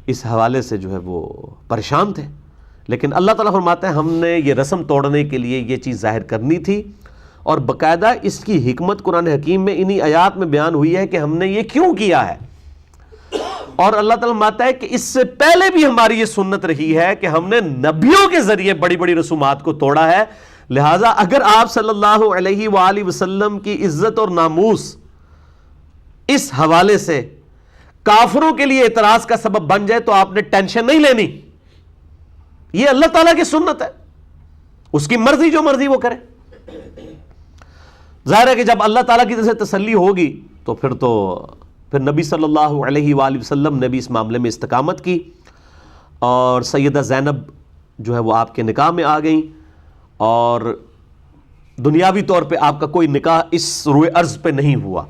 اس حوالے سے جو ہے وہ پریشان تھے. لیکن اللہ تعالیٰ فرماتا ہے ہم نے یہ رسم توڑنے کے لیے یہ چیز ظاہر کرنی تھی, اور باقاعدہ اس کی حکمت قرآن حکیم میں انہی آیات میں بیان ہوئی ہے کہ ہم نے یہ کیوں کیا ہے. اور اللہ تعالیٰ فرماتا ہے کہ اس سے پہلے بھی ہماری یہ سنت رہی ہے کہ ہم نے نبیوں کے ذریعے بڑی بڑی رسومات کو توڑا ہے. لہٰذا اگر آپ صلی اللہ علیہ وآلہ وسلم کی عزت اور ناموس اس حوالے سے کافروں کے لیے اعتراض کا سبب بن جائے تو آپ نے ٹینشن نہیں لینی. یہ اللہ تعالیٰ کی سنت ہے, اس کی مرضی جو مرضی وہ کرے. ظاہر ہے کہ جب اللہ تعالیٰ کی طرف سے تسلی ہوگی تو پھر نبی صلی اللہ علیہ وآلہ وسلم نے بھی اس معاملے میں استقامت کی, اور سیدہ زینب جو ہے وہ آپ کے نکاح میں آ گئیں, اور دنیاوی طور پہ آپ کا کوئی نکاح اس روئے ارض پہ نہیں ہوا.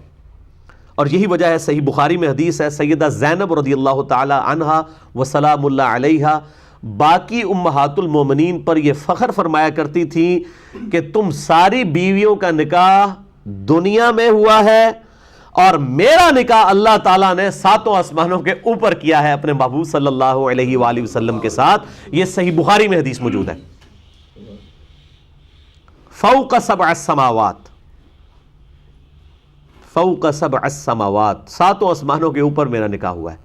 اور یہی وجہ ہے, صحیح بخاری میں حدیث ہے, سیدہ زینب رضی اللہ تعالی عنہا وسلام اللہ علیہا باقی امہات المومنین پر یہ فخر فرمایا کرتی تھی کہ تم ساری بیویوں کا نکاح دنیا میں ہوا ہے اور میرا نکاح اللہ تعالیٰ نے 7 آسمانوں کے اوپر کیا ہے اپنے محبوب صلی اللہ علیہ وآلہ وسلم کے ساتھ. یہ صحیح بخاری میں حدیث موجود ہے. فوق 7 السماوات, فوق 7 السماوات, 7 آسمانوں کے اوپر میرا نکاح ہوا ہے.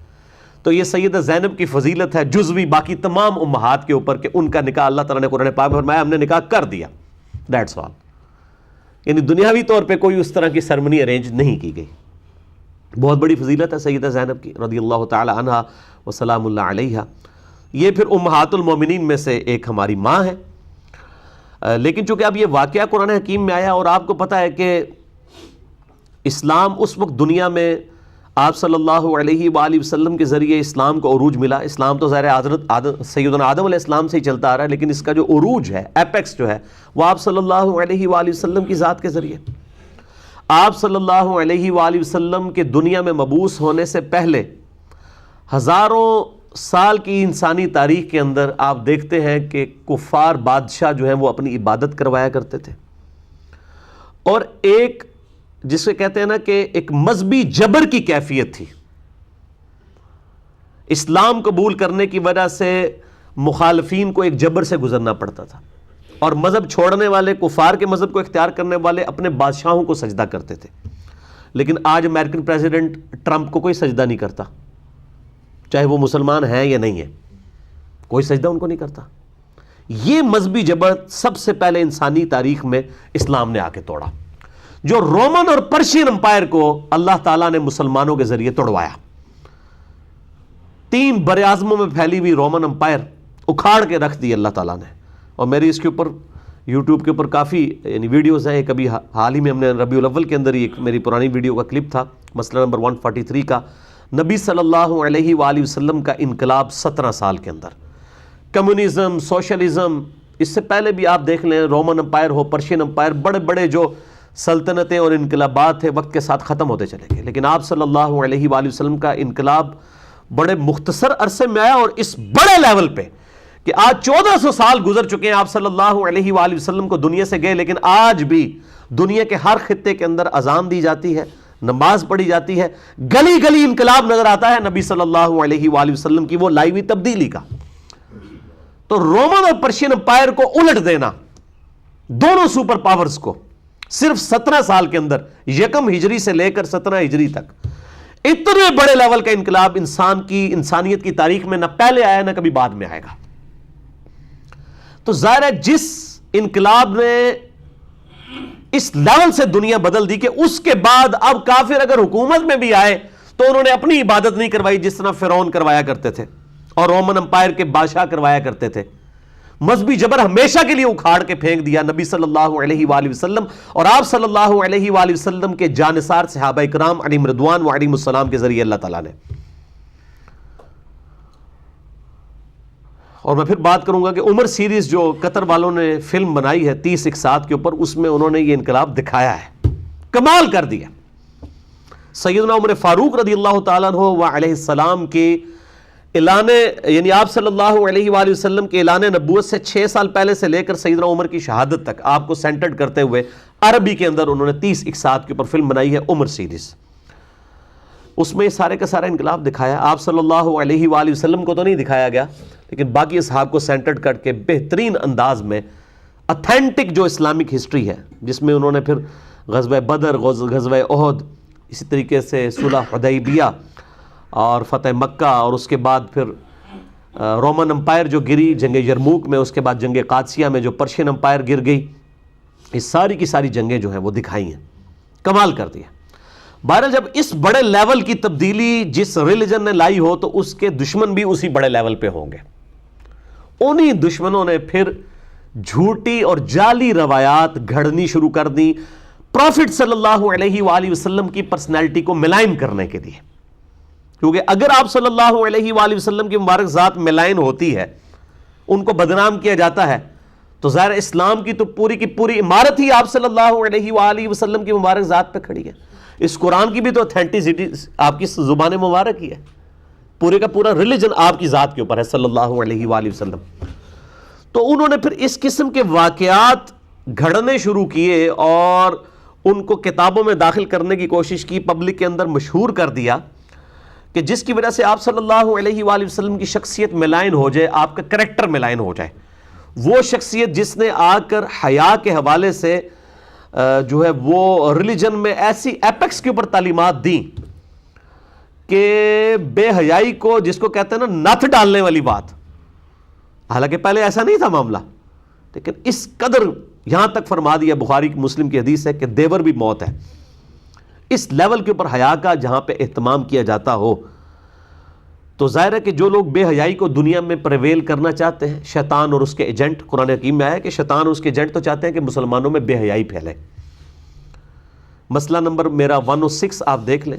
تو یہ سیدہ زینب کی فضیلت ہے جزوی باقی تمام امہات کے اوپر کہ ان کا نکاح اللہ تعالیٰ نے قرآن پاک میں فرمایا ہم نے نکاح کر دیا. That's all. یعنی دنیاوی طور پہ کوئی اس طرح کی سرمنی ارینج نہیں کی گئی. بہت بڑی فضیلت ہے سیدہ زینب کی رضی اللہ تعالی عنہا وسلام اللہ علیہا. یہ پھر امہات المومنین میں سے ایک ہماری ماں ہے. لیکن چونکہ اب یہ واقعہ قرآن حکیم میں آیا اور آپ کو پتہ ہے کہ اسلام اس وقت دنیا میں آپ صلی اللہ علیہ وآلہ وسلم کے ذریعے اسلام کو عروج ملا. اسلام تو ظاہر حضرت سیدنا آدم علیہ السلام سے ہی چلتا آ رہا ہے, لیکن اس کا جو عروج ہے, ایپیکس جو ہے, وہ آپ صلی اللہ علیہ وآلہ وسلم کی ذات کے ذریعے. آپ صلی اللہ علیہ وآلہ وسلم کے دنیا میں مبعوث ہونے سے پہلے ہزاروں سال کی انسانی تاریخ کے اندر آپ دیکھتے ہیں کہ کفار بادشاہ جو ہیں وہ اپنی عبادت کروایا کرتے تھے, اور ایک جسے کہتے ہیں نا کہ ایک مذہبی جبر کی کیفیت تھی. اسلام قبول کرنے کی وجہ سے مخالفین کو ایک جبر سے گزرنا پڑتا تھا, اور مذہب چھوڑنے والے, کفار کے مذہب کو اختیار کرنے والے اپنے بادشاہوں کو سجدہ کرتے تھے. لیکن آج امریکن پریزیڈنٹ ٹرمپ کو کوئی سجدہ نہیں کرتا, چاہے وہ مسلمان ہیں یا نہیں ہے, کوئی سجدہ ان کو نہیں کرتا. یہ مذہبی جبر سب سے پہلے انسانی تاریخ میں اسلام نے آ کے توڑا، جو رومن اور پرشین امپائر کو اللہ تعالیٰ نے مسلمانوں کے ذریعے توڑوایا۔ 3 براعظموں میں پھیلی ہوئی رومن امپائر اکھاڑ کے رکھ دی اللہ تعالیٰ نے۔ اور میری اس کے اوپر یوٹیوب کے اوپر کافی ویڈیوز ہیں۔ ایک ابھی حال ہی میں ہم نے ربیع الاول کے اندر ہی ایک میری پرانی ویڈیو کا کلپ تھا، مسئلہ نمبر 143 کا، نبی صلی اللہ علیہ وآلہ وسلم کا انقلاب 17 سال کے اندر، کمیونزم، سوشلزم، اس سے پہلے بھی آپ دیکھ لیں، رومن امپائر ہو، پرشین امپائر، بڑے بڑے جو سلطنتیں اور انقلابات تھے وقت کے ساتھ ختم ہوتے چلے گئے، لیکن آپ صلی اللہ علیہ وآلہ وسلم کا انقلاب بڑے مختصر عرصے میں آیا، اور اس بڑے لیول پہ کہ آج 1400 سال گزر چکے ہیں، آپ صلی اللہ علیہ وآلہ وسلم کو دنیا سے گئے، لیکن آج بھی دنیا کے ہر خطے کے اندر اذان دی جاتی ہے، نماز پڑھی جاتی ہے، گلی گلی انقلاب نظر آتا ہے نبی صلی اللہ علیہ وآلہ وسلم کی وہ لائی ہوئی تبدیلی کا۔ تو رومن اور پرشین امپائر کو الٹ دینا، دونوں سپر پاورز کو، صرف 17 سال کے اندر، یکم ہجری سے لے کر 17 ہجری تک، اتنے بڑے لیول کا انقلاب انسانیت کی تاریخ میں نہ پہلے آیا نہ کبھی بعد میں آئے گا۔ تو ظاہر ہے جس انقلاب نے اس لیول سے دنیا بدل دی کہ اس کے بعد اب کافر اگر حکومت میں بھی آئے تو انہوں نے اپنی عبادت نہیں کروائی جس طرح فرعون کروایا کرتے تھے اور رومن امپائر کے بادشاہ کروایا کرتے تھے۔ مذہبی جبر ہمیشہ کے لیے اکھاڑ کے پھینک دیا نبی صلی اللہ علیہ وآلہ وسلم اور آپ صلی اللہ علیہ وآلہ وسلم کے جانثار صحابہ کرام علیہم رضوان و علیہم السلام کے ذریعے اللہ تعالیٰ نے۔ اور میں پھر بات کروں گا کہ عمر سیریز جو قطر والوں نے فلم بنائی ہے 30 اقساط کے اوپر، اس میں انہوں نے یہ انقلاب دکھایا ہے، کمال کر دیا۔ سیدنا عمر فاروق رضی اللہ تعالیٰ عنہ و علیہ السلام کے اعلان، یعنی آپ صلی اللہ علیہ وآلہ وسلم کے اعلان نبوت سے 6 سال پہلے سے لے کر سیدنا عمر کی شہادت تک آپ کو سینٹرڈ کرتے ہوئے عربی کے اندر انہوں نے 30 اقساط کے اوپر فلم بنائی ہے عمر سیریز۔ اس میں سارے کا سارا انقلاب دکھایا۔ آپ صلی اللہ علیہ وآلہ وسلم کو تو نہیں دکھایا گیا، لیکن باقی اصحاب کو سینٹرڈ کر کے بہترین انداز میں اتھینٹک جو اسلامک ہسٹری ہے، جس میں انہوں نے پھر غزوہ بدر، غزوہ احد، اسی طریقے سے صلح حدیبیہ اور فتح مکہ، اور اس کے بعد پھر رومن امپائر جو گری جنگ یرموک میں، اس کے بعد جنگ قادسیہ میں جو پرشین امپائر گر گئی، یہ ساری کی ساری جنگیں جو ہیں وہ دکھائی ہیں، کمال کر دیا۔ بہرحال جب اس بڑے لیول کی تبدیلی جس ریلیجن نے لائی ہو تو اس کے دشمن بھی اسی بڑے لیول پہ ہوں گے۔ انہی دشمنوں نے پھر جھوٹی اور جعلی روایات گھڑنی شروع کر دی پروفٹ صلی اللہ علیہ وآلہ وسلم کی پرسنالٹی کو ملائن کرنے کے لیے، کیونکہ اگر آپ صلی اللہ علیہ وآلہ وسلم کی مبارک ذات ملائن ہوتی ہے، ان کو بدنام کیا جاتا ہے، تو ظاہر اسلام کی تو پوری کی پوری عمارت ہی آپ صلی اللہ علیہ وآلہ وسلم کی مبارک ذات پہ کھڑی ہے۔ اس قرآن کی بھی تو اتھینٹسٹی آپ کی زبان مبارک ہی ہے، پورے کا پورا ریلیجن آپ کی ذات کے اوپر ہے صلی اللہ علیہ وآلہ وسلم۔ تو انہوں نے پھر اس قسم کے واقعات گھڑنے شروع کیے اور ان کو کتابوں میں داخل کرنے کی کوشش کی، پبلک کے اندر مشہور کر دیا، کہ جس کی وجہ سے آپ صلی اللہ علیہ وآلہ وسلم کی شخصیت ملائن ہو جائے، آپ کا کریکٹر ملائن ہو جائے۔ وہ شخصیت جس نے آ کر حیا کے حوالے سے جو ہے وہ ریلیجن میں ایسی ایپیکس کے اوپر تعلیمات دیں کہ بے حیائی کو، جس کو کہتے ہیں نا نتھ ڈالنے والی بات، حالانکہ پہلے ایسا نہیں تھا معاملہ، لیکن اس قدر یہاں تک فرما دیا، بخاری مسلم کی حدیث ہے کہ دیور بھی موت ہے۔ اس لیول کے اوپر حیا کا جہاں پہ اہتمام کیا جاتا ہو، تو ظاہر ہے کہ جو لوگ بے حیائی کو دنیا میں پریویل کرنا چاہتے ہیں، شیطان اور اس کے ایجنٹ، قرآن حکیم میں آیا کہ شیطان اور اس کے ایجنٹ تو چاہتے ہیں کہ مسلمانوں میں بے حیائی پھیلے۔ مسئلہ نمبر میرا 106 آپ دیکھ لیں،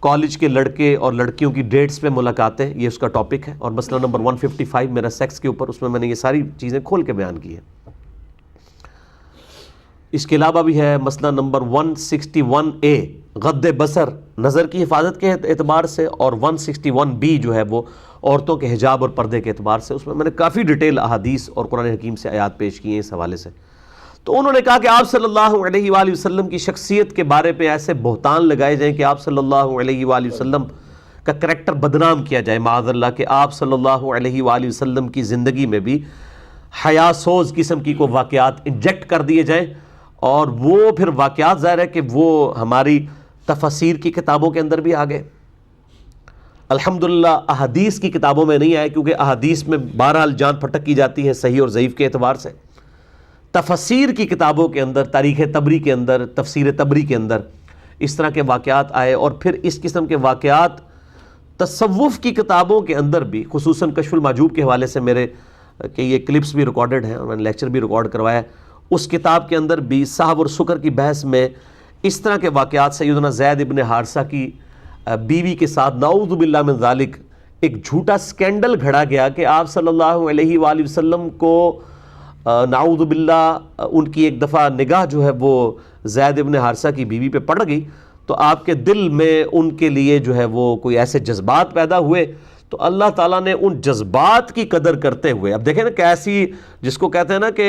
کالج کے لڑکے اور لڑکیوں کی ڈیٹس پہ ملاقاتیں، یہ اس کا ٹاپک ہے، اور مسئلہ نمبر 155 میرا سیکس کے اوپر، اس میں نے یہ ساری چیزیں کھول کے بیان کی ہیں۔ اس کے علاوہ بھی ہے مسئلہ نمبر 161A غض بصر، نظر کی حفاظت کے اعتبار سے، اور 161B جو ہے وہ عورتوں کے حجاب اور پردے کے اعتبار سے، اس میں نے کافی ڈیٹیل احادیث اور قرآن حکیم سے آیات پیش کی ہیں اس حوالے سے۔ تو انہوں نے کہا کہ آپ صلی اللہ علیہ وآلہ وسلم کی شخصیت کے بارے پہ ایسے بہتان لگائے جائیں کہ آپ صلی اللہ علیہ وآلہ وسلم کا کریکٹر بدنام کیا جائے، معاذ اللہ، کہ آپ صلی اللہ علیہ وآلہ وسلم کی زندگی میں بھی حیا سوز قسم کی کوئی واقعات انجیکٹ کر دیے جائیں، اور وہ پھر واقعات ظاہر ہے کہ وہ ہماری تفاسیر کی کتابوں کے اندر بھی آ گئے۔ الحمدللہ احادیث کی کتابوں میں نہیں آئے، کیونکہ احادیث میں بہرحال جان پھٹک کی جاتی ہے صحیح اور ضعیف کے اعتبار سے۔ تفسیر کی کتابوں کے اندر، تاریخ طبری کے اندر، تفسیر طبری کے اندر اس طرح کے واقعات آئے، اور پھر اس قسم کے واقعات تصوف کی کتابوں کے اندر بھی، خصوصاً کشف المحجوب کے حوالے سے میرے کہ یہ کلپس بھی ریکارڈڈ ہیں اور میں نے لیکچر بھی ریکارڈ کروایا ہے، اس کتاب کے اندر بھی صحب اور سکر کی بحث میں اس طرح کے واقعات، سیدنا زید ابن حارثہ کی بیوی کے ساتھ نعوذ باللہ من ذالک ایک جھوٹا سکینڈل گھڑا گیا کہ آپ صلی اللہ علیہ وآلہ وسلم کو نعوذ باللہ ان کی ایک دفعہ نگاہ جو ہے وہ زید ابن حارثہ کی بیوی پہ پڑ گئی، تو آپ کے دل میں ان کے لیے جو ہے وہ کوئی ایسے جذبات پیدا ہوئے، تو اللہ تعالیٰ نے ان جذبات کی قدر کرتے ہوئے، اب دیکھیں نا کیسی، جس کو کہتے ہیں نا کہ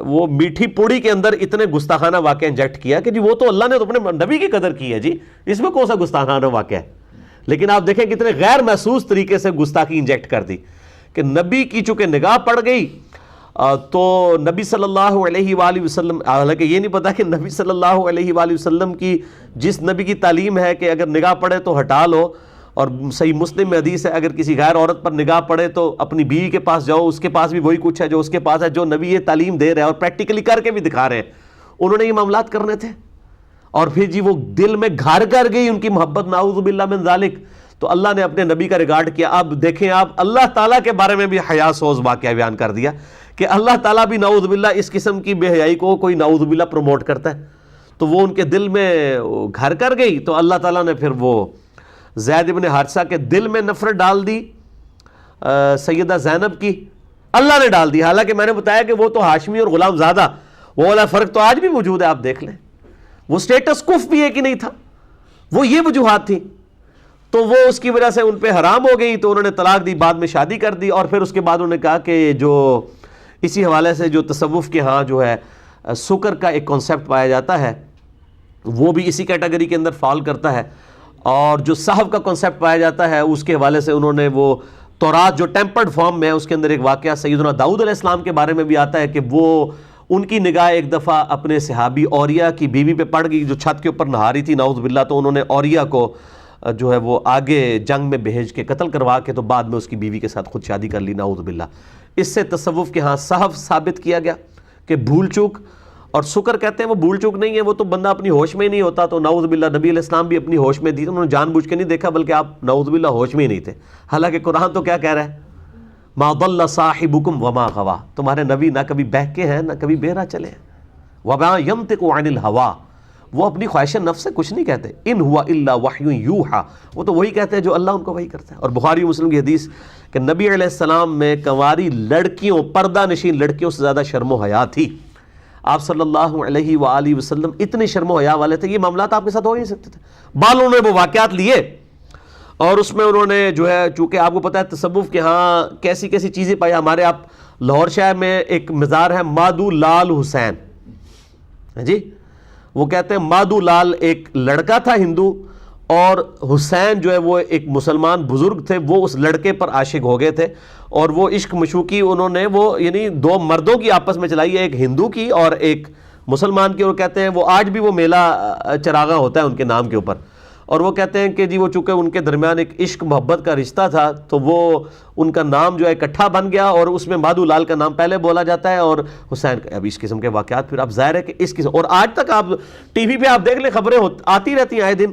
وہ میٹھی پوڑی کے اندر اتنے گستاخانہ واقعہ انجیکٹ کیا کہ جی وہ تو اللہ نے تو اپنے نبی کی قدر کی ہے، جی اس میں کون سا گستاخانہ واقعہ ہے؟ لیکن آپ دیکھیں کتنے غیر محسوس طریقے سے گستاخی انجیکٹ کر دی کہ نبی کی چونکہ نگاہ پڑ گئی تو نبی صلی اللہ علیہ وآلہ وسلم، حالانکہ یہ نہیں پتا کہ نبی صلی اللہ علیہ وآلہ وسلم کی جس نبی کی تعلیم ہے کہ اگر نگاہ پڑے تو ہٹا لو، اور صحیح مسلم میں حدیث ہے اگر کسی غیر عورت پر نگاہ پڑے تو اپنی بیوی کے پاس جاؤ، اس کے پاس بھی وہی کچھ ہے جو اس کے پاس ہے، جو نبی یہ تعلیم دے رہے ہیں اور پریکٹیکلی کر کے بھی دکھا رہے ہیں، انہوں نے یہ معاملات کرنے تھے، اور پھر جی وہ دل میں گھر کر گئی ان کی محبت، نعوذ باللہ من ذالک، تو اللہ نے اپنے نبی کا ریگارڈ کیا۔ اب دیکھیں آپ، اللہ تعالیٰ کے بارے میں بھی حیا سوز واقعہ بیان کر دیا کہ اللہ تعالیٰ بھی نعوذ باللہ اس قسم کی بے حیائی کو کوئی نعوذ باللہ پروموٹ کرتا ہے، تو وہ ان کے دل میں گھر کر گئی، تو اللہ تعالیٰ نے پھر وہ زید ابن حارثہ کے دل میں نفرت ڈال دی سیدہ زینب کی، اللہ نے ڈال دی، حالانکہ میں نے بتایا کہ وہ تو ہاشمی اور غلام زادہ، وہ والا فرق تو آج بھی موجود ہے، آپ دیکھ لیں، وہ سٹیٹس کف بھی ایک ہی نہیں تھا، وہ یہ وجوہات تھی، تو وہ اس کی وجہ سے ان پہ حرام ہو گئی، تو انہوں نے طلاق دی، بعد میں شادی کر دی، اور پھر اس کے بعد انہوں نے کہا کہ جو اسی حوالے سے جو تصوف کے ہاں جو ہے سکر کا ایک کانسیپٹ پایا جاتا ہے وہ بھی اسی کیٹیگری کے اندر فال کرتا ہے، اور جو صحف کا کانسیپٹ پایا جاتا ہے اس کے حوالے سے انہوں نے وہ تورات جو ٹیمپرڈ فارم میں، اس کے اندر ایک واقعہ سیدنا داؤد علیہ السلام کے بارے میں بھی آتا ہے کہ وہ ان کی نگاہ ایک دفعہ اپنے صحابی اوریا کی بیوی پہ پڑ گئی جو چھت کے اوپر نہا رہی تھی نعوذ باللہ، تو انہوں نے اوریا کو جو ہے وہ آگے جنگ میں بھیج کے قتل کروا کے تو بعد میں اس کی بیوی کے ساتھ خود شادی کر لی نعوذ باللہ۔ اس سے تصوف کے ہاں صحف ثابت کیا گیا کہ بھول چوک، اور سکر کہتے ہیں وہ بھول چوک نہیں ہے، وہ تو بندہ اپنی ہوش میں ہی نہیں ہوتا، تو نعوذ باللہ نبی علیہ السلام بھی اپنی ہوش میں تھی، انہوں نے جان بوجھ کے نہیں دیکھا بلکہ آپ نعوذ باللہ ہوش میں ہی نہیں تھے، حالانکہ قرآن تو کیا کہہ رہا ہے، ما ضل صاحبکم وما غوا، تمہارے نبی نہ کبھی بہکے ہیں نہ کبھی بہرا چلے ہیں، وما ینطق عن الہوا، وہ اپنی خواہش نفس سے کچھ نہیں کہتے، ان ہوا الا وحی یوحا، وہ تو وہی کہتے ہیں جو اللہ ان کو وحی کرتا ہے۔ اور بخاری و مسلم کی حدیث کہ نبی علیہ السلام میں کنواری لڑکیوں، پردہ نشین لڑکیوں سے زیادہ شرم و حیا تھی، آپ صلی اللہ علیہ وآلہ وسلم اتنے شرم و حیا والے تھے، یہ معاملات آپ کے ساتھ ہو ہی نہیں سکتے تھے، بالوں نے وہ واقعات لیے، اور اس میں انہوں نے جو ہے، چونکہ آپ کو پتہ ہے تصوف کے ہاں کیسی کیسی چیزیں پائی، ہمارے آپ لاہور شہر میں ایک مزار ہے مادو لال حسین، جی وہ کہتے ہیں مادو لال ایک لڑکا تھا ہندو، اور حسین جو ہے وہ ایک مسلمان بزرگ تھے، وہ اس لڑکے پر عاشق ہو گئے تھے، اور وہ عشق مشوقی انہوں نے وہ یعنی دو مردوں کی آپس میں چلائی ہے، ایک ہندو کی اور ایک مسلمان کی، اور کہتے ہیں وہ آج بھی وہ میلہ چراغاں ہوتا ہے ان کے نام کے اوپر، اور وہ کہتے ہیں کہ جی وہ چونکہ ان کے درمیان ایک عشق محبت کا رشتہ تھا تو وہ ان کا نام جو ہے اکٹھا بن گیا، اور اس میں مادو لال کا نام پہلے بولا جاتا ہے اور حسین کا۔ اب اس قسم کے واقعات پھر اب ظاہر ہے کہ اس قسم، اور آج تک آپ ٹی وی پہ آپ دیکھ لیں خبریں آتی رہتی ہیں آئے دن،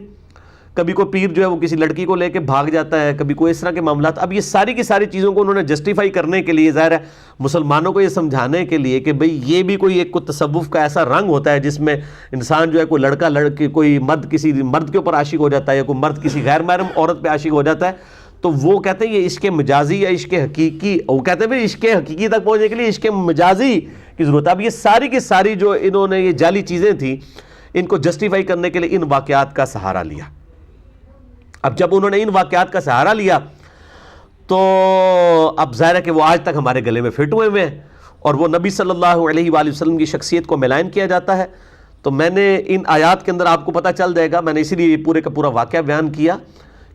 کبھی کوئی پیر جو ہے وہ کسی لڑکی کو لے کے بھاگ جاتا ہے، کبھی کوئی اس طرح کے معاملات۔ اب یہ ساری کی ساری چیزوں کو انہوں نے جسٹیفائی کرنے کے لیے، ظاہر ہے مسلمانوں کو یہ سمجھانے کے لیے کہ بھئی یہ بھی کوئی ایک تصوف کا ایسا رنگ ہوتا ہے جس میں انسان جو ہے کوئی لڑکا لڑکی، کوئی مرد کسی مرد کے اوپر عاشق ہو جاتا ہے، یا کوئی مرد کسی غیر محرم عورت پہ عاشق ہو جاتا ہے، تو وہ کہتے ہیں یہ عشق مجازی یا عشق حقیقی، وہ کہتے ہیں بھئی عشق حقیقی تک پہنچنے کے لیے عشق مجازی کی ضرورت ہے۔ اب یہ ساری کی ساری جو انہوں نے یہ جعلی چیزیں تھیں، ان کو جسٹیفائی کرنے کے لیے ان واقعات کا سہارا لیا۔ اب جب انہوں نے ان واقعات کا سہارا لیا تو اب ظاہر ہے کہ وہ آج تک ہمارے گلے میں فٹ ہوئے ہیں، اور وہ نبی صلی اللہ علیہ وآلہ وسلم کی شخصیت کو ملائن کیا جاتا ہے۔ تو میں نے ان آیات کے اندر آپ کو پتہ چل جائے گا، میں نے اسی لیے پورے کا پورا واقعہ بیان کیا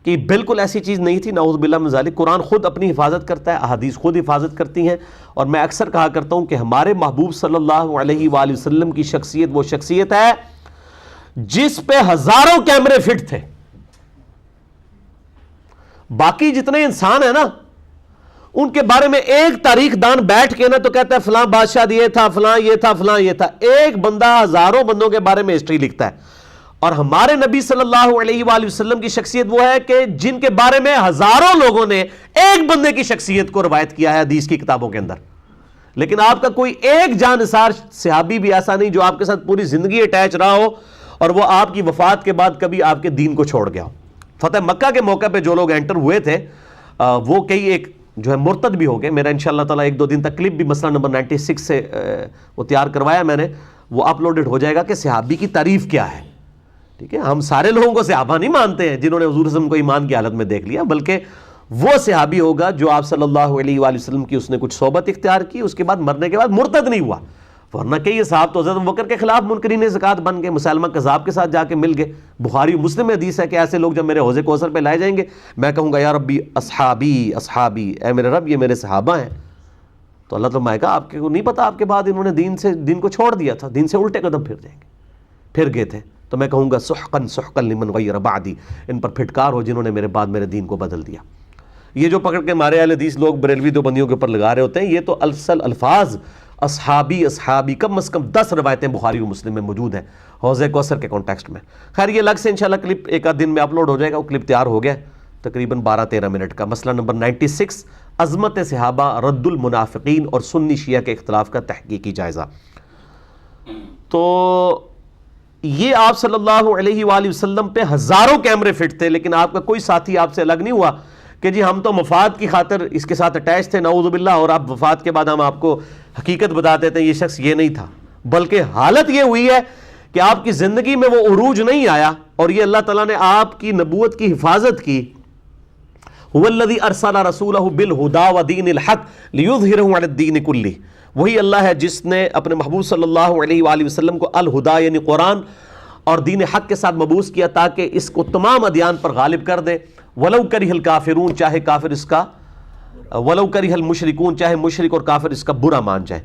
کہ بالکل ایسی چیز نہیں تھی، نعوذ باللہ من ذالک۔ قرآن خود اپنی حفاظت کرتا ہے، احادیث خود حفاظت کرتی ہیں، اور میں اکثر کہا کرتا ہوں کہ ہمارے محبوب صلی اللہ علیہ وآلہ وسلم کی شخصیت وہ شخصیت ہے جس پہ ہزاروں کیمرے فٹ تھے، باقی جتنے انسان ہیں نا ان کے بارے میں ایک تاریخ دان بیٹھ کے نا تو کہتا ہے فلاں بادشاہ یہ تھا، فلاں یہ تھا، فلاں یہ تھا. ایک بندہ ہزاروں بندوں کے بارے میں ہسٹری لکھتا ہے. اور ہمارے نبی صلی اللہ علیہ وآلہ وسلم کی شخصیت وہ ہے کہ جن کے بارے میں ہزاروں لوگوں نے ایک بندے کی شخصیت کو روایت کیا ہے حدیث کی کتابوں کے اندر. لیکن آپ کا کوئی ایک جانثار صحابی بھی ایسا نہیں جو آپ کے ساتھ پوری زندگی اٹیچ رہا ہو اور وہ آپ کی وفات کے بعد کبھی آپ کے دین کو چھوڑ گیا ہو. فتح مکہ کے موقع پہ جو لوگ انٹر ہوئے تھے وہ کئی ایک جو ہے مرتد بھی ہو گئے. میرا انشاءاللہ تعالیٰ ایک دو دن تک کلپ بھی مسئلہ نمبر 96 سے وہ تیار کروایا میں نے, وہ اپلوڈڈ ہو جائے گا کہ صحابی کی تعریف کیا ہے. ٹھیک ہے, ہم سارے لوگوں کو صحابہ نہیں مانتے ہیں جنہوں نے حضور صلی اللہ علیہ وسلم کو ایمان کی حالت میں دیکھ لیا, بلکہ وہ صحابی ہوگا جو آپ صلی اللہ علیہ وآلہ وسلم کی اس نے کچھ صحبت اختیار کی, اس کے بعد مرنے کے بعد مرتد نہیں ہوا. ورنہ کئی صحابہ تو حضرت ابوبکر کے خلاف منکرین زکوٰۃ بن گئے, مسلمہ کذاب کے ساتھ جا کے مل گئے. بخاری و مسلم میں حدیث ہے کہ ایسے لوگ جب میرے حوض کوثر پہ لائے جائیں گے میں کہوں گا یا ربی اصحابی اصحابی, اے میرے رب یہ میرے صحابہ ہیں. تو اللہ تعالیٰ کہا آپ کو نہیں پتا آپ کے بعد انہوں نے دین کو چھوڑ دیا تھا, دین سے الٹے قدم پھر جائیں گے, پھر گئے تھے. تو میں کہوں گا سحقا سحقا لمن غیر بعدی, ان پر پھٹکار ہو جنہوں نے میرے بعد میرے دین کو بدل دیا. یہ جو پکڑ کے ہمارے اہل حدیث لوگ بریلوی دیوبندیوں کے اوپر لگا رہے ہوتے ہیں, یہ تو اصل الفاظ اصحابی اصحابی کم از کم 10 روایتیں بخاری و مسلم میں موجود ہیں حوض کوثر کے کانٹیکسٹ میں. خیر یہ الگ سے انشاءاللہ کلپ ایک آدھ دن میں اپلوڈ ہو جائے گا. وہ کلپ تیار ہو گیا تقریباً 12-13 منٹ کا. مسئلہ نمبر 96 عظمت صحابہ, رد المنافقین اور سنی شیعہ کے اختلاف کا تحقیقی جائزہ. تو یہ آپ صلی اللہ علیہ وآلہ وسلم پہ ہزاروں کیمرے فٹ تھے, لیکن آپ کا کوئی ساتھی آپ سے الگ نہیں ہوا کہ جی ہم تو مفاد کی خاطر اس کے ساتھ اٹیچ تھے نعوذ باللہ, اور آپ وفات کے بعد ہم آپ کو حقیقت بتا دیتے ہیں یہ شخص یہ نہیں تھا. بلکہ حالت یہ ہوئی ہے کہ آپ کی زندگی میں وہ عروج نہیں آیا, اور یہ اللہ تعالیٰ نے آپ کی نبوت کی حفاظت کی. هو الذی ارسل رسولہ بالہدی ودین الحق لیظہرہ علی الدین کلہ, وہی اللہ ہے جس نے اپنے محبوب صلی اللہ علیہ وآلہ وسلم کو الہدی یعنی قرآن اور دین حق کے ساتھ مبعوث کیا تاکہ اس کو تمام ادیان پر غالب کر دے. ولو کرہ الکافرون, چاہے کافر اس کا, ولو کرہ المشرکون, چاہے مشرک اور کافر اس کا برا مان جائے.